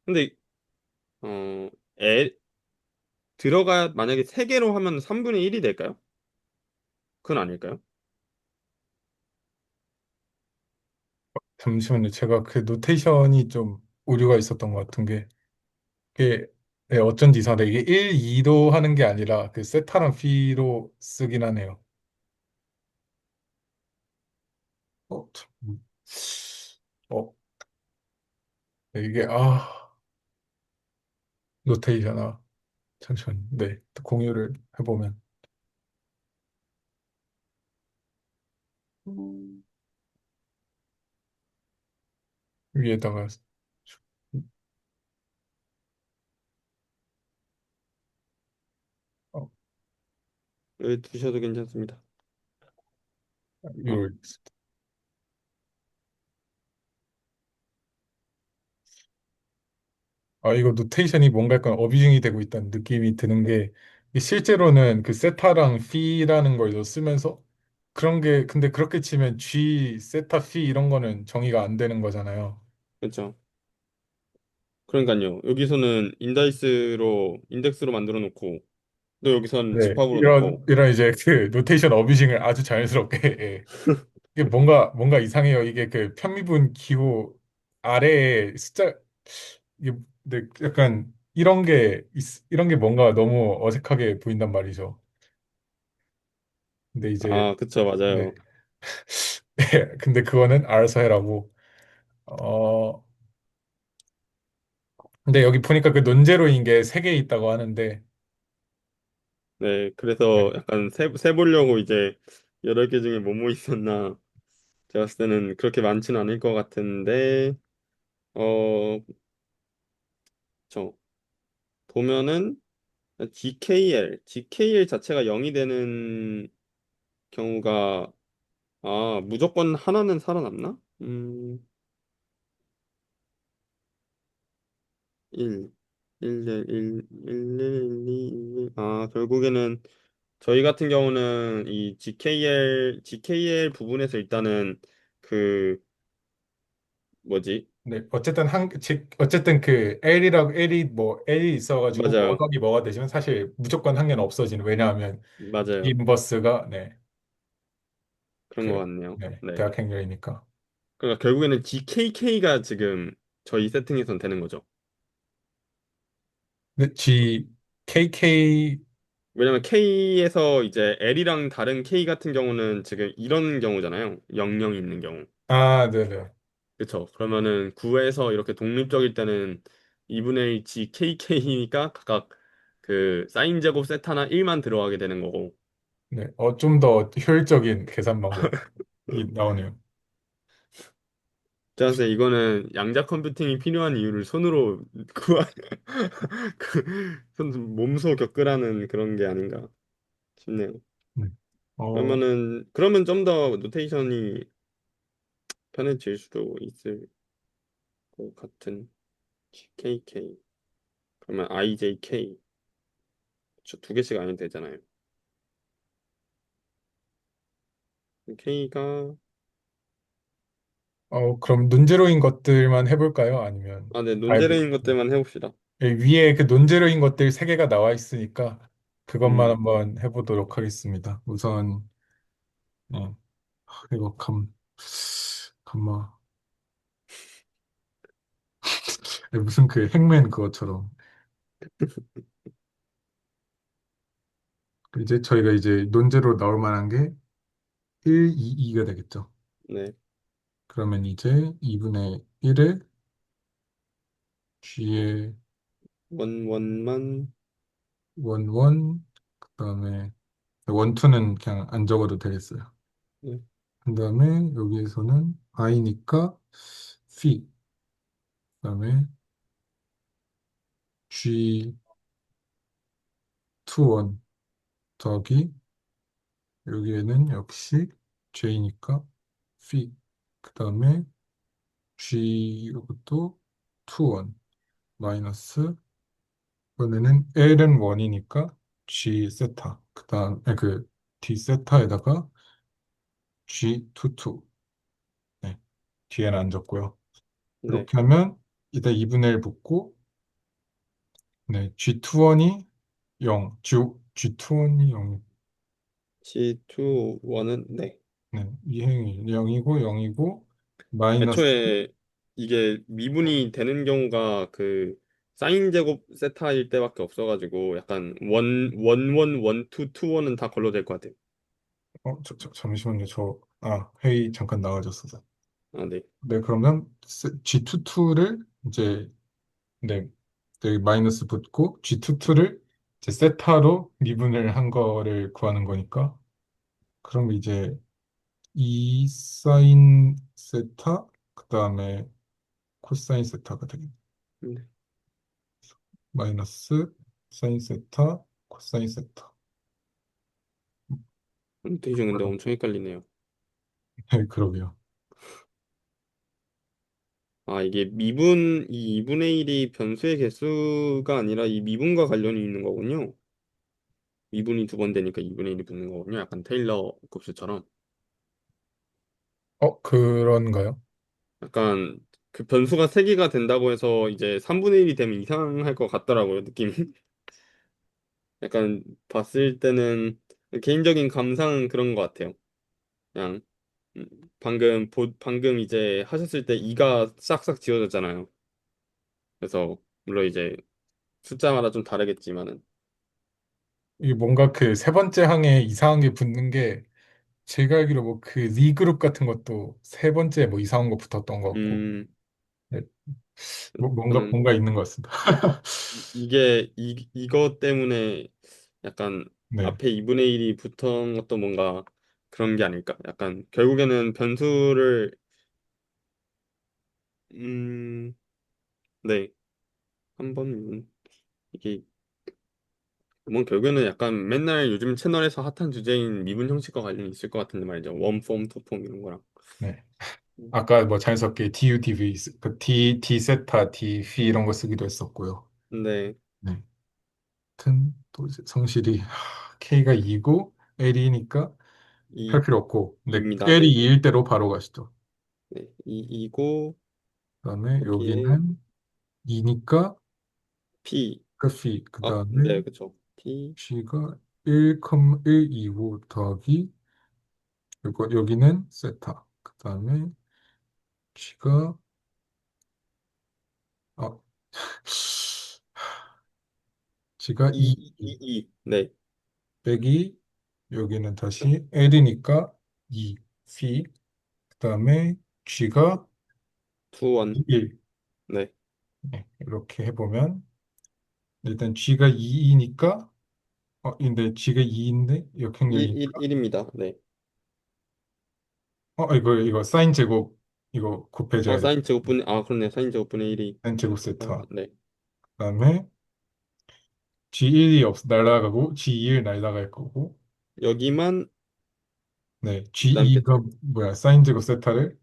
Speaker 2: 근데 어, 애, 만약에 3개로 하면 3분의 1이 될까요? 그건 아닐까요?
Speaker 1: 잠시만요. 제가 그 노테이션이 좀 오류가 있었던 것 같은 게 이게 네, 어쩐지 이상하다. 이게 1, 2도 하는 게 아니라 그 세타랑 B로 쓰긴 하네요. 참. 어, 네, 이게 노테이션 잠시만요. 네, 또 공유를 해보면 위에다가 어,
Speaker 2: 여기 두셔도 괜찮습니다. 어,
Speaker 1: 위로 이거 노테이션이 뭔가 약간 어뷰징이 되고 있다는 느낌이 드는 게 이게 실제로는 그 세타랑 피라는 걸 쓰면서 그런 게 근데 그렇게 치면 G, 세타, 피 이런 거는 정의가 안 되는 거잖아요.
Speaker 2: 그렇죠. 그러니까요. 여기서는 인덱스로 만들어 놓고 또 여기선
Speaker 1: 네,
Speaker 2: 집합으로
Speaker 1: 이런
Speaker 2: 놓고
Speaker 1: 이런 이제 그 노테이션 어뷰징을 아주 자연스럽게 예. 이게 뭔가 이상해요. 이게 그 편미분 기호 아래에 숫자 이게 근데 약간 이런 게 뭔가 너무 어색하게 보인단 말이죠. 근데 이제
Speaker 2: 아, 그쵸,
Speaker 1: 네.
Speaker 2: 맞아요.
Speaker 1: 근데 그거는 알아서 해라고. 어, 근데 여기 보니까 그 논제로인 게 세 개 있다고 하는데,
Speaker 2: 네,
Speaker 1: 네.
Speaker 2: 그래서 약간 세보려고 이제 여러 개 중에 뭐뭐 있었나 제가 봤을 때는 그렇게 많지는 않을 것 같은데 저 보면은 GKL 자체가 0이 되는 경우가 무조건 하나는 살아남나? 1, 1, 1, 1, 1, 2, 1, 결국에는 저희 같은 경우는 이 GKL 부분에서 일단은 그 뭐지?
Speaker 1: 네, 어쨌든 어쨌든 그 L이 뭐 L이 있어가지고 뭐
Speaker 2: 맞아요.
Speaker 1: 덕이 뭐가 되지만 사실 무조건 한 개는 없어지는 왜냐하면
Speaker 2: 맞아요.
Speaker 1: 인버스가 네,
Speaker 2: 그런 것
Speaker 1: 그
Speaker 2: 같네요.
Speaker 1: 네,
Speaker 2: 네.
Speaker 1: 대학 행렬이니까.
Speaker 2: 그러니까 결국에는 GKK가 지금 저희 세팅에선 되는 거죠.
Speaker 1: 근데 KK
Speaker 2: 왜냐면 K에서 이제 L이랑 다른 K 같은 경우는 지금 이런 경우잖아요. 00이 있는 경우.
Speaker 1: 네네.
Speaker 2: 그렇죠. 그러면은 9에서 이렇게 독립적일 때는 2분의 1 GKK니까 각각 그 사인 제곱 세타나 1만 들어가게 되는 거고.
Speaker 1: 네, 좀 더 효율적인 계산 방법이 나오네요.
Speaker 2: 제가 봤을 때 이거는 양자 컴퓨팅이 필요한 이유를 손으로 구하 손 몸소 겪으라는 그런 게 아닌가 싶네요.
Speaker 1: 네. 어,
Speaker 2: 그러면 좀 더 노테이션이 편해질 수도 있을 것 같은 KK 그러면 IJK 두 개씩 아니 되잖아요. K가
Speaker 1: 그럼 논제로인 것들만 해볼까요? 아니면
Speaker 2: 네,
Speaker 1: 아예
Speaker 2: 논제적인 것들만 해봅시다.
Speaker 1: 위에 그 논제로인 것들 세 개가 나와 있으니까 그것만
Speaker 2: 음,
Speaker 1: 한번 해보도록 하겠습니다. 우선 이거 감마 무슨 그 핵맨 그것처럼 이제 저희가 이제 논제로 나올 만한 게 1, 2, 2가 되겠죠.
Speaker 2: 네,
Speaker 1: 그러면 이제 2분의 1을 G의
Speaker 2: 원만
Speaker 1: 원, 그다음에 원투는 그냥 안 적어도 되겠어요.
Speaker 2: 네,
Speaker 1: 그다음에 여기에서는 i니까 phi, 그다음에 G2 원 더하기 여기에는 역시 J니까 phi, 그다음에 G 이것도 2 원 마이너스 이번에는 L은 1이니까 G 세타 그다음 그 D 세타에다가 G22 네, 뒤에는 안 적고요.
Speaker 2: 네.
Speaker 1: 이렇게 하면 이따 2분의 1 붙고 네, G21이 0, G21이 0,
Speaker 2: C2 원은 네.
Speaker 1: 네, 이행이 0이고 0이고 마이너스
Speaker 2: 애초에 이게 미분이 되는 경우가 그 사인 제곱 세타일 때밖에 없어가지고 약간 원투 원은 다 걸로 될 것 같아요.
Speaker 1: 잠시만요. 회의 잠깐 나가졌어서.
Speaker 2: 네.
Speaker 1: 네, 그러면 G22를 이제 네, 여기 마이너스 붙고 G22를 이제 세타로 미분을 한 거를 구하는 거니까 그럼 이제 2 사인 세타, 그 다음에 코사인 세타가 되겠네.
Speaker 2: 네.
Speaker 1: 마이너스 사인 세타, 코사인 세타.
Speaker 2: 되게 좀 근데 엄청 헷갈리네요.
Speaker 1: 네, 그러게요.
Speaker 2: 아, 이게 이 2분의 1이 변수의 개수가 아니라 이 미분과 관련이 있는 거군요. 미분이 두 번 되니까 2분의 1이 붙는 거군요. 약간 테일러 곱수처럼.
Speaker 1: 그런가요?
Speaker 2: 약간 그 변수가 3개가 된다고 해서 이제 3분의 1이 되면 이상할 것 같더라고요, 느낌이. 약간 봤을 때는 개인적인 감상은 그런 것 같아요. 그냥 음, 방금 이제 하셨을 때 2가 싹싹 지워졌잖아요. 그래서 물론 이제 숫자마다 좀 다르겠지만은
Speaker 1: 이게 뭔가 그 세 번째 항에 이상한 게 붙는 게 제가 알기로 뭐 그 리그룹 같은 것도 세 번째 뭐 이상한 거 붙었던 것 같고
Speaker 2: 음
Speaker 1: 네, 뭔가
Speaker 2: 저는
Speaker 1: 뭔가 있는 것 같습니다.
Speaker 2: 이게 이거 때문에 약간
Speaker 1: 네,
Speaker 2: 앞에 2분의 1이 붙은 것도 뭔가 그런 게 아닐까? 약간 결국에는 변수를 음, 네. 한번 이게 뭐 결국에는 약간 맨날 요즘 채널에서 핫한 주제인 미분 형식과 관련이 있을 것 같은데 말이죠. 원폼, 투폼 이런 거랑.
Speaker 1: 네. 아까 뭐 자연스럽게 DU, DV, 그 D 세타, D phi 이런 거 쓰기도 했었고요.
Speaker 2: 근데
Speaker 1: 네. 하여튼 또 이제 성실히 K가 2고 L이니까 할
Speaker 2: 이
Speaker 1: 필요 없고 근데
Speaker 2: 입니다.
Speaker 1: L이
Speaker 2: 네.
Speaker 1: 2일 대로 바로 가시죠.
Speaker 2: 네. 이고
Speaker 1: 그다음에
Speaker 2: 여기에
Speaker 1: 여기는 2니까
Speaker 2: P.
Speaker 1: 그 phi 그다음에
Speaker 2: 네, 그쵸. P.
Speaker 1: G가 1,125 더하기 그리고 여기는 세타. 그다음에 G가 어 G가 2
Speaker 2: 네.
Speaker 1: 빼기 여기는 다시 L이니까 2 phi 그다음에 G가
Speaker 2: 투원.
Speaker 1: 1
Speaker 2: 네.
Speaker 1: 네, 이렇게 해보면 일단 G가 2이니까 근데 G가 2인데
Speaker 2: 1,
Speaker 1: 역행렬이니까
Speaker 2: 1입니다. 네.
Speaker 1: 이거 사인 제곱 이거 곱해줘야 돼.
Speaker 2: 사인 제곱분의 그렇네. 사인 제곱분의 1이
Speaker 1: 사인 제곱 세타.
Speaker 2: 네.
Speaker 1: 그다음에 G1이 날아가고 G2일 날아갈 거고
Speaker 2: 여기만
Speaker 1: 네,
Speaker 2: 그다음
Speaker 1: G2가 뭐야? 사인 제곱 세타를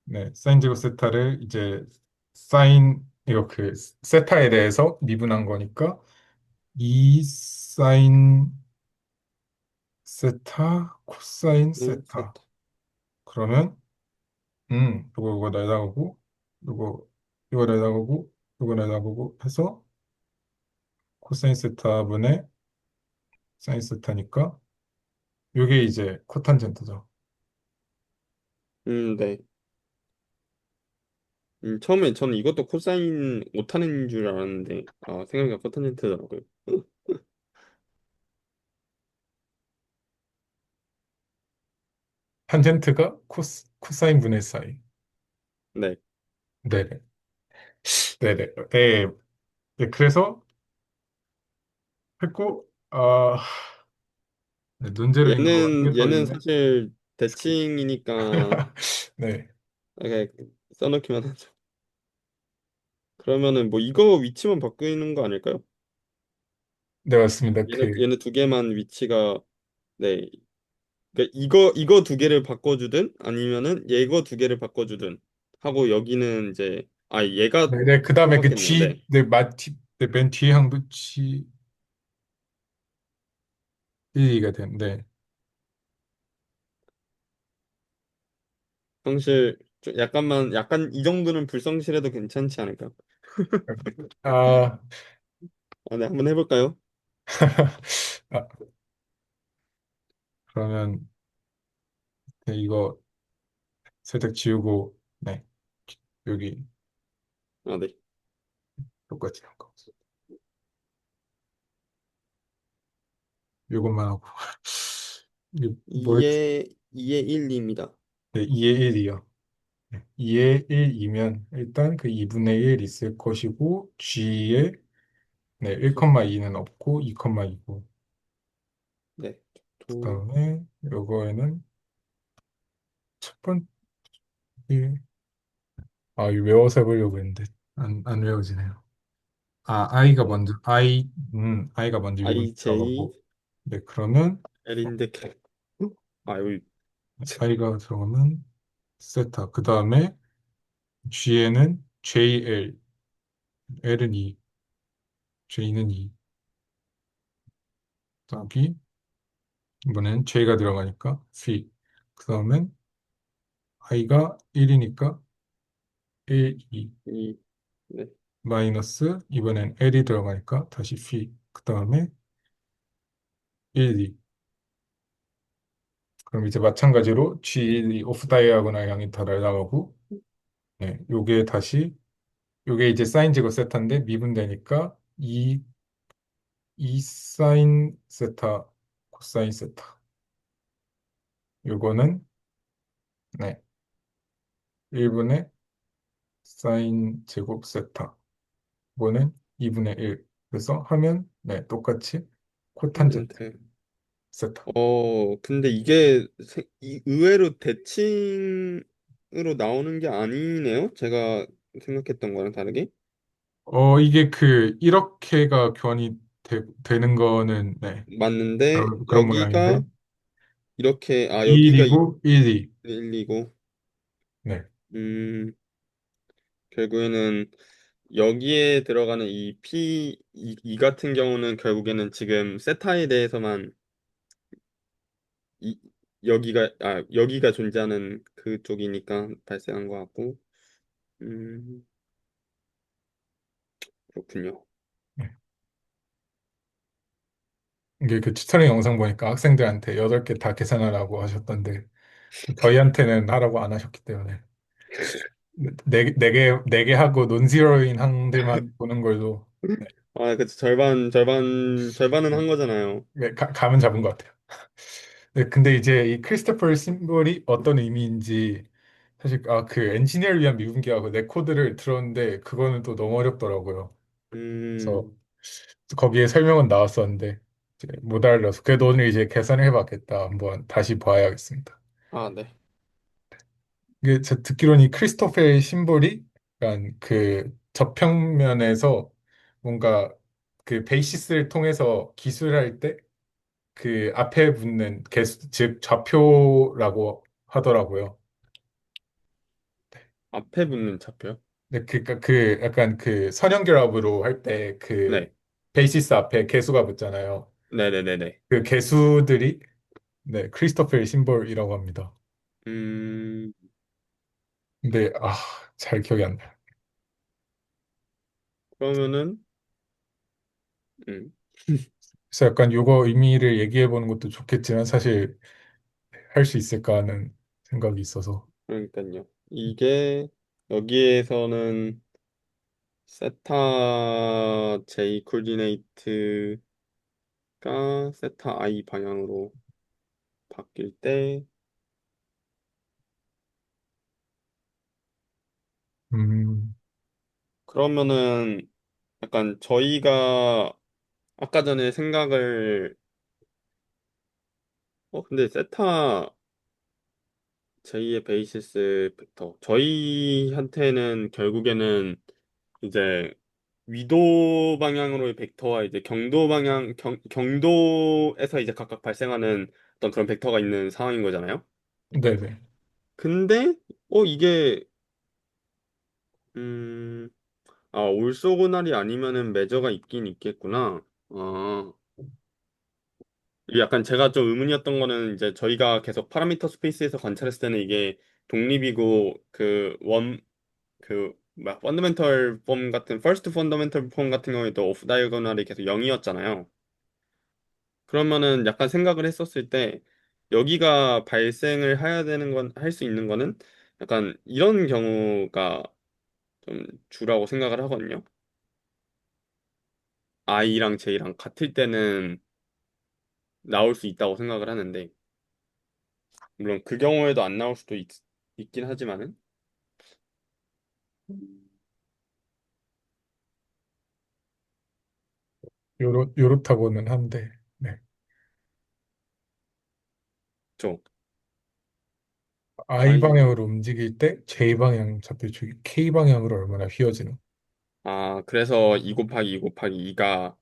Speaker 1: 네, 사인 제곱 세타를 이제 사인 이거 그 세타에 대해서 미분한 거니까 2 사인 세타 코사인 세타.
Speaker 2: 세타.
Speaker 1: 그러면 요거 날아가고 요거 이거 날아가고 요거 날아가고 해서 코사인 세타분의 사인 세타니까 요게 이제 코탄젠트죠.
Speaker 2: 네. 처음에 저는 이것도 코사인 오타는 줄 알았는데 생각보다 코탄젠트더라고요.
Speaker 1: 탄젠트가 코사인 분의 사인.
Speaker 2: 네.
Speaker 1: 네네. 네네. 네. 네, 그래서 했고, 네, 논제로 이거 한 개 더
Speaker 2: 얘는
Speaker 1: 있네.
Speaker 2: 사실 대칭이니까
Speaker 1: 네.
Speaker 2: 이렇게 써놓기만 하죠. 그러면은 뭐 이거 위치만 바뀌는 거 아닐까요?
Speaker 1: 네, 맞습니다.
Speaker 2: 얘네 두 개만 위치가 네. 그러니까 이거 두 개를 바꿔주든 아니면은 얘거 두 개를 바꿔주든 하고 여기는 이제 얘가
Speaker 1: 네, 네, 그 다음에 그
Speaker 2: 똑같겠네요.
Speaker 1: G,
Speaker 2: 네.
Speaker 1: 네, 맨 뒤에 항도 G가 되는데,
Speaker 2: 성실 좀 약간 이 정도는 불성실해도 괜찮지 않을까?
Speaker 1: 아,
Speaker 2: 네, 한번 해볼까요?
Speaker 1: 아, 그러면 네, 이거 살짝 지우고, 네, 여기
Speaker 2: 네.
Speaker 1: 똑같이 한 거. 이것만 하고. 이게 뭐였지?
Speaker 2: 2의 1, 2입니다.
Speaker 1: 네, 2의 1이요. 2의 1이면 일단 그 2분의 1 있을 것이고 G에 네, 1,2는 없고 2,2고
Speaker 2: 네. 도,
Speaker 1: 그다음에 요거에는 첫 번째 이 외워서 해보려고 했는데 안 외워지네요.
Speaker 2: 어,
Speaker 1: 아이가 먼저 미분
Speaker 2: IJ,
Speaker 1: 들어가고 네 그러면
Speaker 2: L인데, 여기,
Speaker 1: 아이가 들어가면 세타 그 다음에 G에는 JL L은 2 J는 2 더하기 이번엔 J가 들어가니까 C 그 다음엔 I가 1이니까 1, 2
Speaker 2: 이, 네.
Speaker 1: 마이너스 이번엔 L이 들어가니까 다시 C 그 다음에 1, 2 그럼 이제 마찬가지로 G 오프 다이아고날 양이 다 날아가고 네, 요게 이제 사인 제곱 세타인데 미분되니까 2 사인 세타 코사인 세타 요거는 네 1분의 사인 제곱 세타 이거는 2분의 1 그래서 하면 네 똑같이 코탄젠트
Speaker 2: 탄젠트.
Speaker 1: 세타
Speaker 2: 근데 이게 의외로 대칭으로 나오는 게 아니네요? 제가 생각했던 거랑 다르게?
Speaker 1: 이게 이렇게가 교환이 되는 거는 네
Speaker 2: 맞는데,
Speaker 1: 그런 모양인데
Speaker 2: 여기가 이렇게, 여기가
Speaker 1: 2일이고 1, 2
Speaker 2: 1이고,
Speaker 1: 네,
Speaker 2: 결국에는 여기에 들어가는 이 이 같은 경우는 결국에는 지금 세타에 대해서만 이, 여기가 존재하는 그쪽이니까 발생한 것 같고, 음, 그렇군요.
Speaker 1: 네. 이게 튜토링 영상 보니까 학생들한테 8개 다 계산하라고 하셨던데 저희한테는 하라고 안 하셨기 때문에 네 개 하고 논지로인 항들만 보는 걸로
Speaker 2: 그치. 절반은 한 거잖아요.
Speaker 1: 네, 감은 잡은 것 같아요. 네, 근데 이제 이 크리스토퍼 심볼이 어떤 의미인지 사실 엔지니어를 위한 미분기하고 내 코드를 들었는데 그거는 또 너무 어렵더라고요. 그래서
Speaker 2: 음,
Speaker 1: 거기에 설명은 나왔었는데 이제 못 알아서 그래도 오늘 이제 계산을 해봤겠다. 한번 다시 봐야겠습니다.
Speaker 2: 네.
Speaker 1: 이게 제가 듣기로는 이 크리스토퍼의 심볼이 약간 저평면에서 뭔가 베이시스를 통해서 기술할 때 앞에 붙는 개수, 즉 좌표라고 하더라고요.
Speaker 2: 앞에 붙는 차표요?
Speaker 1: 근데 약간 선형결합으로 할 때
Speaker 2: 네.
Speaker 1: 베이시스 앞에 개수가 붙잖아요.
Speaker 2: 네네네네.
Speaker 1: 그 개수들이 네, 크리스토퍼의 심볼이라고 합니다.
Speaker 2: 음,
Speaker 1: 근데 잘 기억이 안 나요.
Speaker 2: 그러면은, 음,
Speaker 1: 그래서 약간 요거 의미를 얘기해 보는 것도 좋겠지만 사실 할 수 있을까 하는 생각이 있어서.
Speaker 2: 그러니까요. 이게, 여기에서는 세타 J 코디네이트가 세타 I 방향으로 바뀔 때,
Speaker 1: 음,
Speaker 2: 그러면은 약간 저희가 아까 전에 생각을, 근데 세타 J의 베이시스 벡터. 저희한테는 결국에는 이제 위도 방향으로의 벡터와 이제 경도에서 이제 각각 발생하는 어떤 그런 벡터가 있는 상황인 거잖아요.
Speaker 1: 네네.
Speaker 2: 근데, 이게, 음, 올소고날이 아니면은 매저가 있긴 있겠구나. 이게 약간 제가 좀 의문이었던 거는 이제 저희가 계속 파라미터 스페이스에서 관찰했을 때는 이게 독립이고 펀더멘털 폼 같은 퍼스트 펀더멘털 폼 같은 경우에도 오프 다이어고널이 계속 0이었잖아요. 그러면은 약간 생각을 했었을 때 여기가 발생을 해야 되는 건 할 수 있는 거는 약간 이런 경우가 좀 주라고 생각을 하거든요. I랑 J랑 같을 때는 나올 수 있다고 생각을 하는데 물론 그 경우에도 안 나올 수도 있긴 하지만은
Speaker 1: 요렇다고는 한데, 네.
Speaker 2: 그쵸?
Speaker 1: I
Speaker 2: I,
Speaker 1: 방향으로 움직일 때 J 방향 좌표축이 K 방향으로 얼마나 휘어지는?
Speaker 2: 그래서 2 곱하기 2 곱하기 2가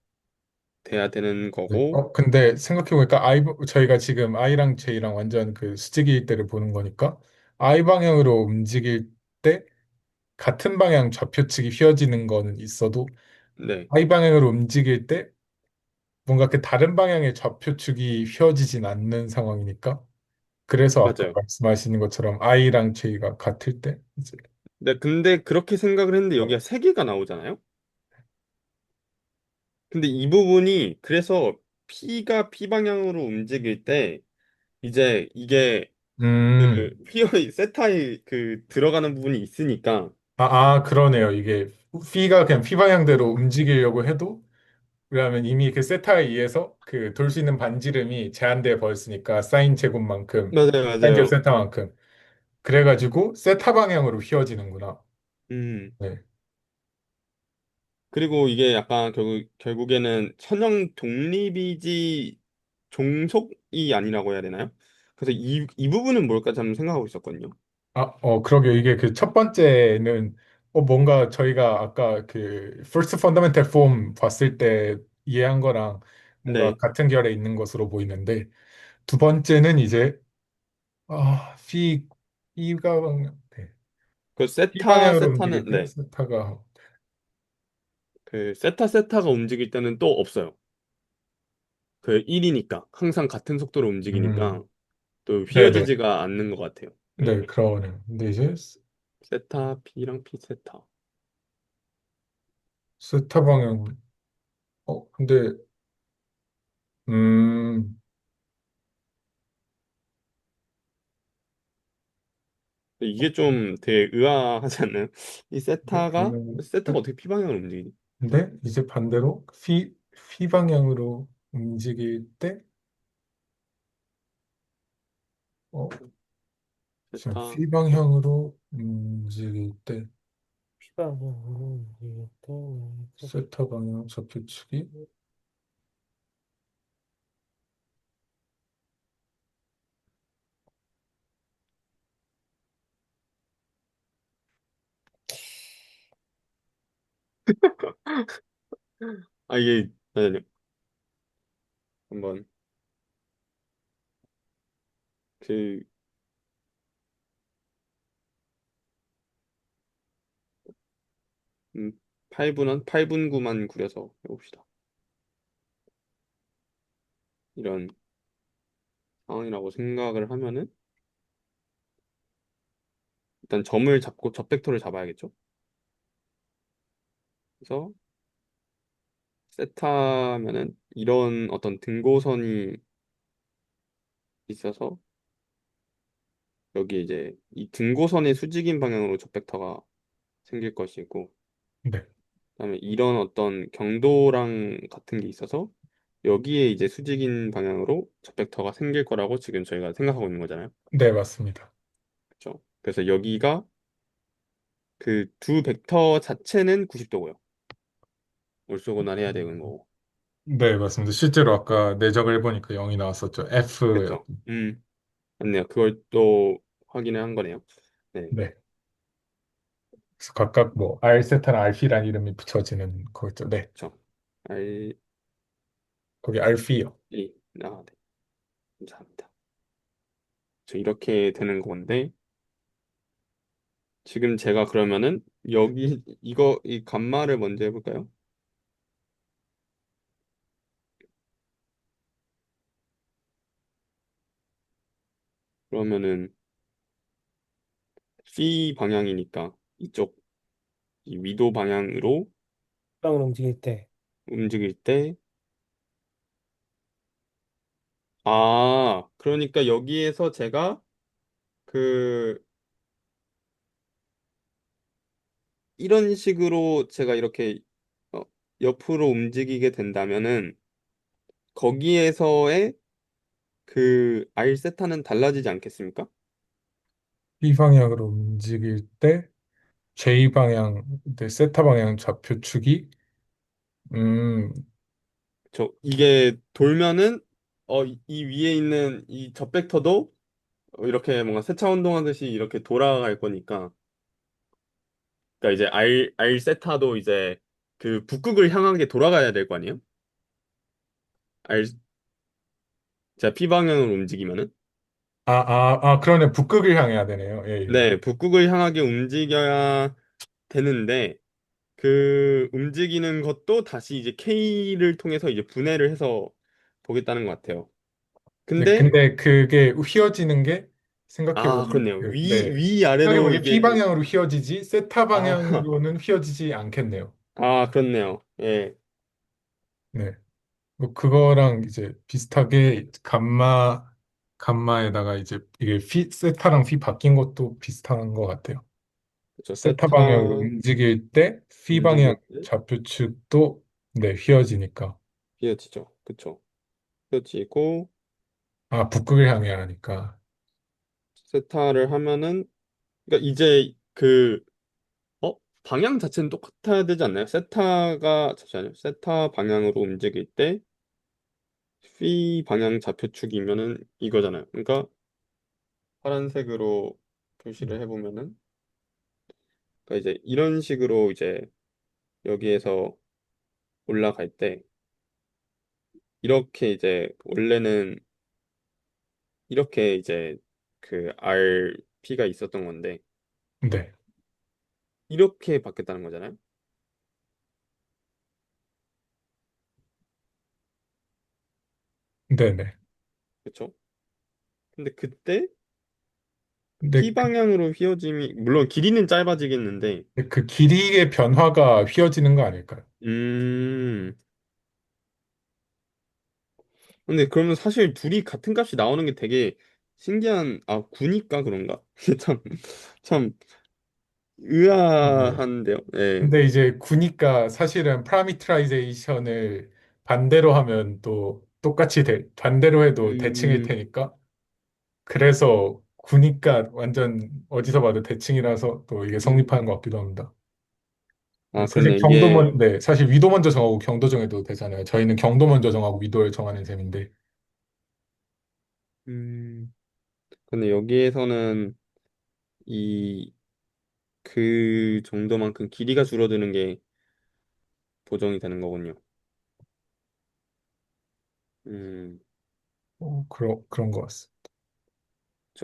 Speaker 2: 돼야 되는
Speaker 1: 네.
Speaker 2: 거고,
Speaker 1: 근데 생각해보니까 저희가 지금 I랑 J랑 완전 그 수직일 때를 보는 거니까 I 방향으로 움직일 때 같은 방향 좌표측이 휘어지는 거는 있어도
Speaker 2: 네,
Speaker 1: I 방향으로 움직일 때 뭔가 그 다른 방향의 좌표축이 휘어지진 않는 상황이니까 그래서 아까
Speaker 2: 맞아요.
Speaker 1: 말씀하시는 것처럼 I랑 J가 같을 때 이제
Speaker 2: 네, 근데 그렇게 생각을 했는데 여기가 세 개가 나오잖아요? 근데 이 부분이 그래서 P가 P 방향으로 움직일 때 이제 이게 그
Speaker 1: 음,
Speaker 2: 세타에 그 들어가는 부분이 있으니까
Speaker 1: 그러네요. 이게 P가 그냥 P 방향대로 움직이려고 해도 그러면 이미 그 세타에 의해서 그 돌 수 있는 반지름이 제한되어 버렸으니까 사인 제곱만큼
Speaker 2: 맞아요,
Speaker 1: 사인 제곱
Speaker 2: 맞아요.
Speaker 1: 세타만큼 그래가지고 세타 방향으로 휘어지는구나.
Speaker 2: 음.
Speaker 1: 네.
Speaker 2: 그리고 이게 약간 결국에는 천형 독립이지 종속이 아니라고 해야 되나요? 그래서 이 부분은 뭘까 좀 생각하고 있었거든요.
Speaker 1: 그러게요. 이게 그 첫 번째는 뭔가 저희가 아까 그 First Fundamental Form 봤을 때 이해한 거랑 뭔가
Speaker 2: 네.
Speaker 1: 같은 결에 있는 것으로 보이는데 두 번째는 이제 phi p가 네.
Speaker 2: 그
Speaker 1: p
Speaker 2: 세타,
Speaker 1: 방향으로 움직일
Speaker 2: 세타는,
Speaker 1: 때
Speaker 2: 네.
Speaker 1: 세타가
Speaker 2: 그 세타가 움직일 때는 또 없어요. 그 1이니까. 항상 같은 속도로 움직이니까
Speaker 1: 음,
Speaker 2: 또
Speaker 1: 네네.
Speaker 2: 휘어지지가 않는 것 같아요. 네.
Speaker 1: 네, 그러네요. 근데 이제
Speaker 2: 세타, P랑 P 세타.
Speaker 1: 세타 방향, 근데, 음,
Speaker 2: 이게 좀 되게 의아하지 않나요? 이 세타가 어떻게 P 방향으로 움직이지?
Speaker 1: 근데 이제 반대로 phi 방향으로 움직일 때, 어, 지금
Speaker 2: 세타,
Speaker 1: phi 방향으로 움직일 때,
Speaker 4: 피방향으로 움직일 때는
Speaker 1: 세타 방향 좌표축이,
Speaker 2: 이게, 아니, 한번, 그, 8분 9만 구려서 해봅시다. 이런 상황이라고 생각을 하면은, 일단 점을 잡고 접벡터를 잡아야겠죠? 그래서, 세타면은, 이런 어떤 등고선이 있어서, 여기 이제, 이 등고선의 수직인 방향으로 접벡터가 생길 것이고,
Speaker 1: 네,
Speaker 2: 그다음에 이런 어떤 경도랑 같은 게 있어서, 여기에 이제 수직인 방향으로 접벡터가 생길 거라고 지금 저희가 생각하고 있는 거잖아요.
Speaker 1: 네, 맞습니다.
Speaker 2: 그렇죠? 그래서 여기가 그 두 벡터 자체는 90도고요. 올소고날 해야 되는 거고.
Speaker 1: 네, 맞습니다. 실제로 아까 내적을 해보니까 0이 나왔었죠. F,
Speaker 2: 그렇죠? 맞네요. 그걸 또 확인을 한 거네요. 네,
Speaker 1: 네. 그래서 각각 뭐 R세타나 Rp라는 이름이 붙여지는 거겠죠. 네,
Speaker 2: 그렇죠. 알리,
Speaker 1: 거기 Rp요.
Speaker 2: 네, 감사합니다. 이렇게 되는 건데 지금 제가 그러면은 여기 이 감마를 먼저 해볼까요? 그러면은 C 방향이니까 이쪽 이 위도 방향으로
Speaker 4: 피방으로 움직일 때
Speaker 2: 움직일 때 그러니까 여기에서 제가 그 이런 식으로 제가 이렇게 어, 옆으로 움직이게 된다면은 거기에서의 그 R 세타는 달라지지 않겠습니까?
Speaker 1: B 방향으로 움직일 때 J 방향, 네, 세타 방향 좌표축이 음,
Speaker 2: 이게 돌면은 이 위에 있는 이 접벡터도 이렇게 뭔가 세차 운동하듯이 이렇게 돌아갈 거니까, 그러니까 이제 R 세타도 이제 그 북극을 향하게 돌아가야 될 거 아니에요? R 제가 P 방향으로 움직이면은,
Speaker 1: 그러네. 북극을 향해야 되네요. 예, 예.
Speaker 2: 네, 북극을 향하게 움직여야 되는데, 그 움직이는 것도 다시 이제 K를 통해서 이제 분해를 해서 보겠다는 것 같아요.
Speaker 1: 네,
Speaker 2: 근데
Speaker 1: 근데 그게 휘어지는 게 생각해보면,
Speaker 2: 그렇네요.
Speaker 1: 네.
Speaker 2: 위아래로
Speaker 1: 생각해보니 P
Speaker 2: 이게
Speaker 1: 방향으로 휘어지지, 세타
Speaker 2: 아,
Speaker 1: 방향으로는 휘어지지 않겠네요.
Speaker 2: 그렇네요. 예.
Speaker 1: 네. 뭐 그거랑 이제 비슷하게 감마에다가 이제 이게 세타랑 휘 바뀐 것도 비슷한 것 같아요.
Speaker 2: 그렇죠.
Speaker 1: 세타
Speaker 2: 세타
Speaker 1: 방향으로 움직일 때 휘 방향
Speaker 2: 움직일 때
Speaker 1: 좌표축도 네, 휘어지니까.
Speaker 2: 휘어지죠. 그쵸. 휘어지고
Speaker 1: 북극을 향해 하니까.
Speaker 2: 세타를 하면은 그러니까 이제 그 방향 자체는 똑같아야 되지 않나요? 세타가 잠시만요. 세타 방향으로 움직일 때 phi 방향 좌표축이면은 이거잖아요. 그러니까 파란색으로 표시를 해보면은 그러니까 이제 이런 식으로 이제 여기에서 올라갈 때 이렇게 이제 원래는 이렇게 이제 그 RP가 있었던 건데
Speaker 1: 네,
Speaker 2: 이렇게 바뀌었다는 거잖아요.
Speaker 1: 네네.
Speaker 2: 그렇죠? 근데 그때
Speaker 1: 근데
Speaker 2: P 방향으로 휘어짐이 물론 길이는 짧아지겠는데
Speaker 1: 그 길이의 변화가 휘어지는 거 아닐까요?
Speaker 2: 음 근데 그러면 사실 둘이 같은 값이 나오는 게 되게 신기한 9니까 그런가? 참
Speaker 1: 네.
Speaker 2: 의아한데요. 네.
Speaker 1: 근데 이제 구니까 사실은 파라미터라이제이션을 반대로 하면 또 똑같이 반대로 해도 대칭일
Speaker 2: 음,
Speaker 1: 테니까 그래서 구니까 완전 어디서 봐도 대칭이라서 또 이게 성립하는 것 같기도 합니다. 사실
Speaker 2: 그렇네요. 이게
Speaker 1: 네, 사실 위도 먼저 정하고 경도 정해도 되잖아요. 저희는 경도 먼저 정하고 위도를 정하는 셈인데.
Speaker 2: 음, 근데 여기에서는 이 그 정도만큼 길이가 줄어드는 게 보정이 되는 거군요. 음,
Speaker 1: 그런 것 같습니다.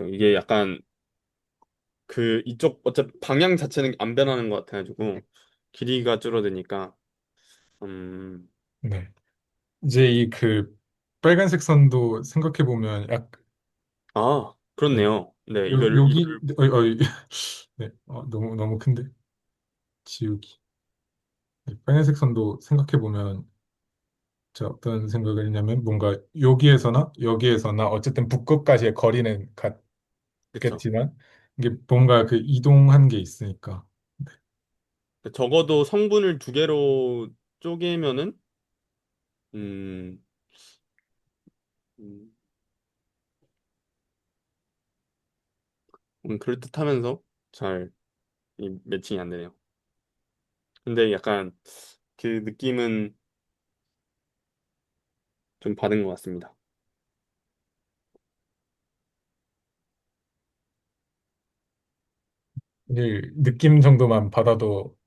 Speaker 2: 이게 약간 그 이쪽 어차피 방향 자체는 안 변하는 것 같아가지고 길이가 줄어드니까 음,
Speaker 1: 네. 이제 이 그 빨간색 선도 생각해 보면 네.
Speaker 2: 그렇네요. 네,
Speaker 1: 여기
Speaker 2: 이걸
Speaker 1: 네. 너무 큰데 지우기. 네, 빨간색 선도 생각해 보면 제가 어떤 생각을 했냐면 뭔가 여기에서나 여기에서나 어쨌든 북극까지의 거리는
Speaker 2: 그쵸.
Speaker 1: 같겠지만 이게 뭔가 그 이동한 게 있으니까.
Speaker 2: 적어도 성분을 두 개로 쪼개면은 음, 음, 그럴듯하면서 잘 이 매칭이 안 되네요. 근데 약간 그 느낌은 좀 받은 것 같습니다.
Speaker 1: 이 느낌 정도만 받아도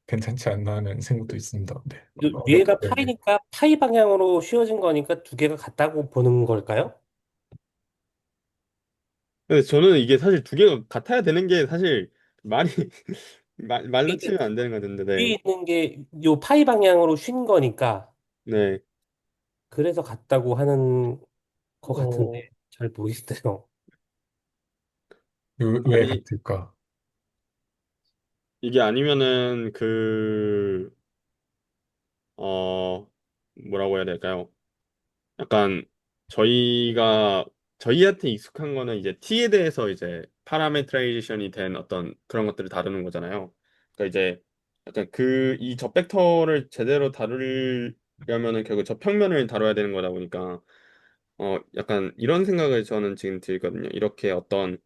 Speaker 1: 괜찮지 않나 하는 생각도 있습니다. 네.
Speaker 4: 위에가
Speaker 1: 네.
Speaker 4: 파이니까 파이 방향으로 휘어진 거니까 두 개가 같다고 보는 걸까요?
Speaker 2: 근데 저는 이게 사실 두 개가 같아야 되는 게 사실 말이 말로
Speaker 4: 그러니까
Speaker 2: 치면 안 되는 것 같은데, 네.
Speaker 4: 위에 있는 게 요 파이 방향으로 쉰 거니까
Speaker 2: 네.
Speaker 4: 그래서 같다고 하는 것
Speaker 1: 어,
Speaker 4: 같은데 잘 모르겠어요.
Speaker 1: 왜
Speaker 2: 아니,
Speaker 1: 같을까?
Speaker 2: 이게 아니면은 뭐라고 해야 될까요? 약간 저희가 저희한테 익숙한 거는 이제 T에 대해서 이제 파라메트라이제이션이 된 어떤 그런 것들을 다루는 거잖아요. 그러니까 이제 약간 이 접벡터를 제대로 다루려면은 결국 접평면을 다뤄야 되는 거다 보니까 약간 이런 생각을 저는 지금 들거든요. 이렇게 어떤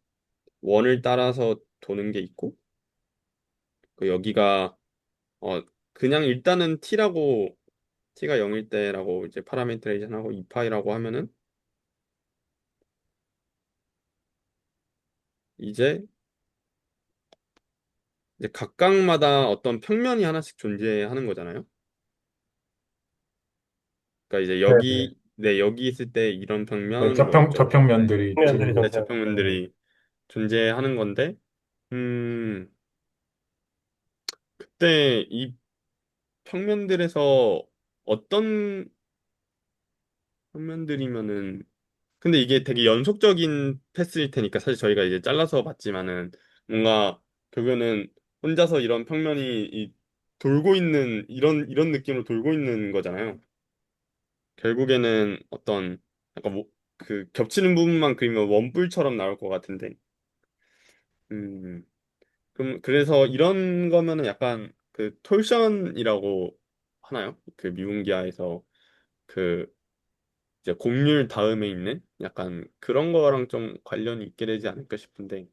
Speaker 2: 원을 따라서 도는 게 있고 여기가 그냥 일단은 T가 0일 때라고 이제 파라메트레이션하고 2파이라고 하면은 이제 이제 각각마다 어떤 평면이 하나씩 존재하는 거잖아요. 그러니까 이제
Speaker 1: 네네.
Speaker 2: 여기 있을 때 이런
Speaker 1: 네,
Speaker 2: 평면, 뭐 이쪽,
Speaker 1: 저평면들이
Speaker 4: 평면들이
Speaker 1: 지구,
Speaker 2: 네,
Speaker 4: 존재하고.
Speaker 2: 저평면들이 존재하는 건데, 음, 그때 이 평면들에서 어떤 평면들이면은, 근데 이게 되게 연속적인 패스일 테니까 사실 저희가 이제 잘라서 봤지만은 뭔가 결국에는 혼자서 이런 평면이 돌고 있는 이런 느낌으로 돌고 있는 거잖아요. 결국에는 어떤 약간 그 겹치는 부분만 그리면 원뿔처럼 나올 것 같은데. 음. 그럼 그래서 이런 거면은 약간 그 톨션이라고 하나요? 그 미분기하에서 그 이제 곡률 다음에 있는 약간 그런 거랑 좀 관련이 있게 되지 않을까 싶은데.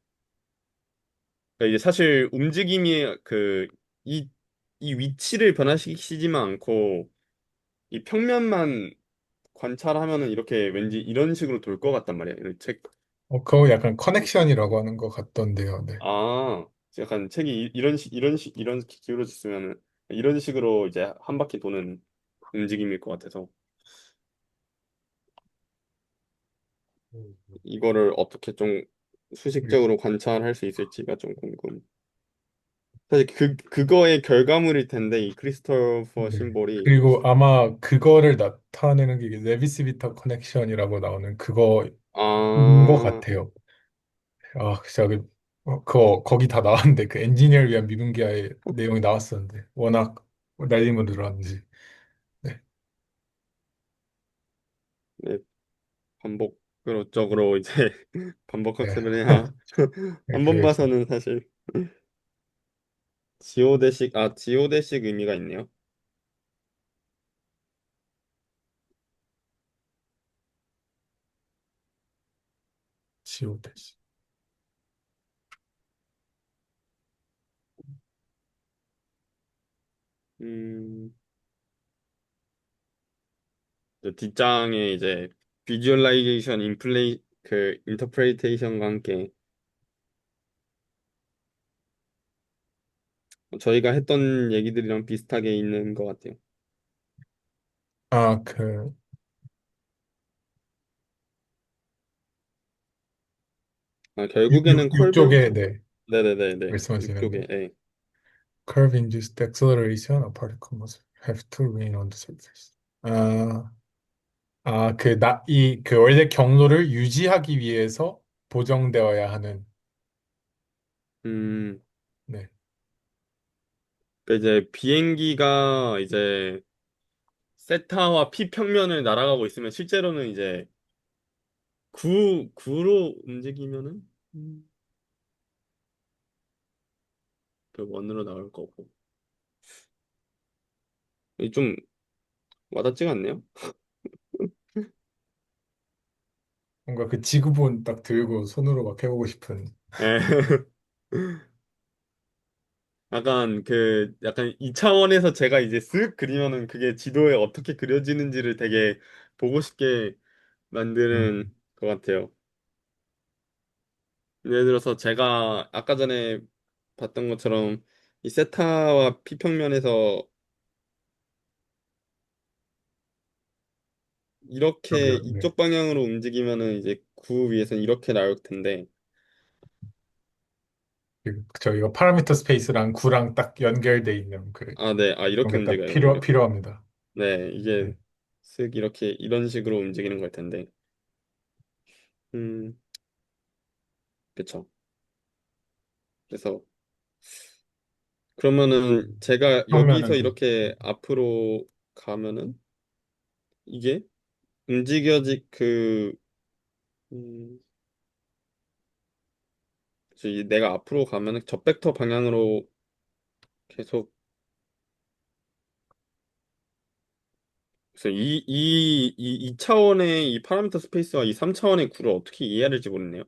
Speaker 2: 그러니까 이제 사실 움직임이 이 위치를 변화시키지만 않고 이 평면만 관찰하면은 이렇게 왠지 이런 식으로 돌 것 같단 말이에요. 이 책.
Speaker 1: 그거 약간 커넥션이라고 하는 것 같던데요. 네.
Speaker 2: 아, 약간 책이 이런 기울어졌으면은 이런 식으로 이제 한 바퀴 도는 움직임일 것 같아서
Speaker 4: 음.
Speaker 2: 이거를 어떻게 좀
Speaker 1: 그리고,
Speaker 2: 수식적으로 관찰할 수 있을지가 좀 궁금. 사실 그거의 결과물일 텐데 이 크리스토퍼
Speaker 1: 네.
Speaker 2: 심볼이.
Speaker 1: 그리고 아마 그거를 나타내는 게 레비스비터 커넥션이라고 나오는 그거인 것
Speaker 2: 아,
Speaker 1: 같아요. 아, 진짜 그거 거기 다 나왔는데 그 엔지니어를 위한 미분기하의 내용이 나왔었는데 워낙 날리면 늘었는지. 네.
Speaker 2: 네, 반복을 어쩌고로 이제 반복
Speaker 1: 네.
Speaker 2: 학습을 해야
Speaker 1: 네,
Speaker 2: 한 번
Speaker 1: 그게 있습니다.
Speaker 2: 봐서는 사실 지오대식 의미가 있네요.
Speaker 1: 지오데시.
Speaker 2: 음. 이제 뒷장에 이제 비주얼라이제이션 인터프레이테이션과 함께 저희가 했던 얘기들이랑 비슷하게 있는 것 같아요.
Speaker 1: 아, 그
Speaker 2: 결국에는 컬브.
Speaker 1: 육쪽에 네,
Speaker 2: 네네네네,
Speaker 1: 말씀하시는 거.
Speaker 2: 이쪽에. 예.
Speaker 1: Curve induced acceleration a particle must have to remain on the surface. 아, 그 원래 경로를 유지하기 위해서 보정되어야 하는,
Speaker 2: 음,
Speaker 1: 네.
Speaker 2: 그 이제 비행기가 이제 세타와 P 평면을 날아가고 있으면 실제로는 이제 구로 움직이면은 그 원으로 나올 거고. 이게 좀 와닿지가 않네요.
Speaker 1: 뭔가 그 지구본 딱 들고 손으로 막 해보고 싶은.
Speaker 2: 예. 약간 이 차원에서 제가 이제 쓱 그리면은 그게 지도에 어떻게 그려지는지를 되게 보고 싶게 만드는
Speaker 1: 음,
Speaker 2: 것 같아요. 예를 들어서 제가 아까 전에 봤던 것처럼 이 세타와 P평면에서 이렇게
Speaker 1: 그러게요. 네.
Speaker 2: 이쪽 방향으로 움직이면은 이제 구 위에서는 이렇게 나올 텐데.
Speaker 1: 저희가 파라미터 스페이스랑 구랑 딱 연결돼 있는
Speaker 2: 아, 네. 아,
Speaker 1: 그런
Speaker 2: 이렇게
Speaker 1: 게 딱
Speaker 2: 움직여요. 이렇게.
Speaker 1: 필요합니다.
Speaker 2: 네, 이게
Speaker 1: 네.
Speaker 2: 쓱 이렇게 이런 식으로 움직이는 걸 텐데. 음, 그쵸. 그래서 그러면은 제가 여기서
Speaker 1: 평면은 그,
Speaker 2: 이렇게 앞으로 가면은 이게 움직여지 음, 내가 앞으로 가면은 저 벡터 방향으로 계속. 그래서 이 차원의 이 파라미터 스페이스와 이 3차원의 구를 어떻게 이해해야 될지 모르겠네요.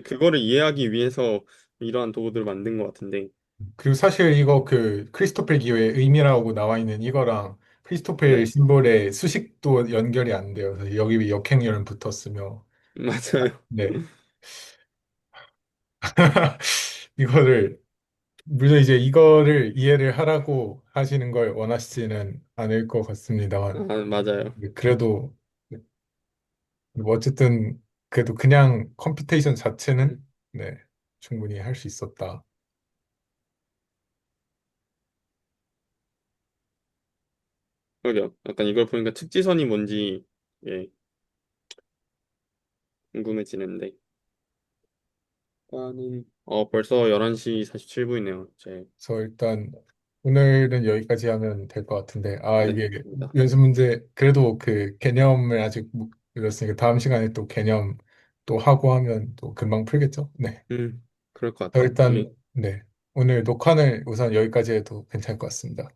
Speaker 2: 그거를 이해하기 위해서 이러한 도구들을 만든 것 같은데.
Speaker 1: 그리고 사실 이거 그 크리스토펠 기호의 의미라고 나와 있는 이거랑 크리스토펠
Speaker 2: 네,
Speaker 1: 심볼의 수식도 연결이 안 돼요. 그래서 여기 역행렬은 붙었으며,
Speaker 2: 맞아요.
Speaker 1: 네. 이거를, 물론 이제 이거를 이해를 하라고 하시는 걸 원하시지는 않을 것
Speaker 2: 아,
Speaker 1: 같습니다만,
Speaker 2: 맞아요.
Speaker 1: 그래도, 뭐 어쨌든, 그래도 그냥 컴퓨테이션 자체는, 네, 충분히 할 수 있었다.
Speaker 2: 그러게요. 약간 이걸 보니까 특지선이 뭔지, 예, 궁금해지는데. 벌써 11시 47분이네요.
Speaker 1: 그래서 일단, 오늘은 여기까지 하면 될 것 같은데,
Speaker 2: 네,
Speaker 1: 이게
Speaker 2: 맞습니다.
Speaker 1: 연습 문제, 그래도 그 개념을 아직 못 읽었으니까 다음 시간에 또 개념 또 하고 하면 또 금방 풀겠죠? 네.
Speaker 2: 그럴 것
Speaker 1: 저
Speaker 2: 같아요.
Speaker 1: 일단, 네. 오늘 녹화는 우선 여기까지 해도 괜찮을 것 같습니다.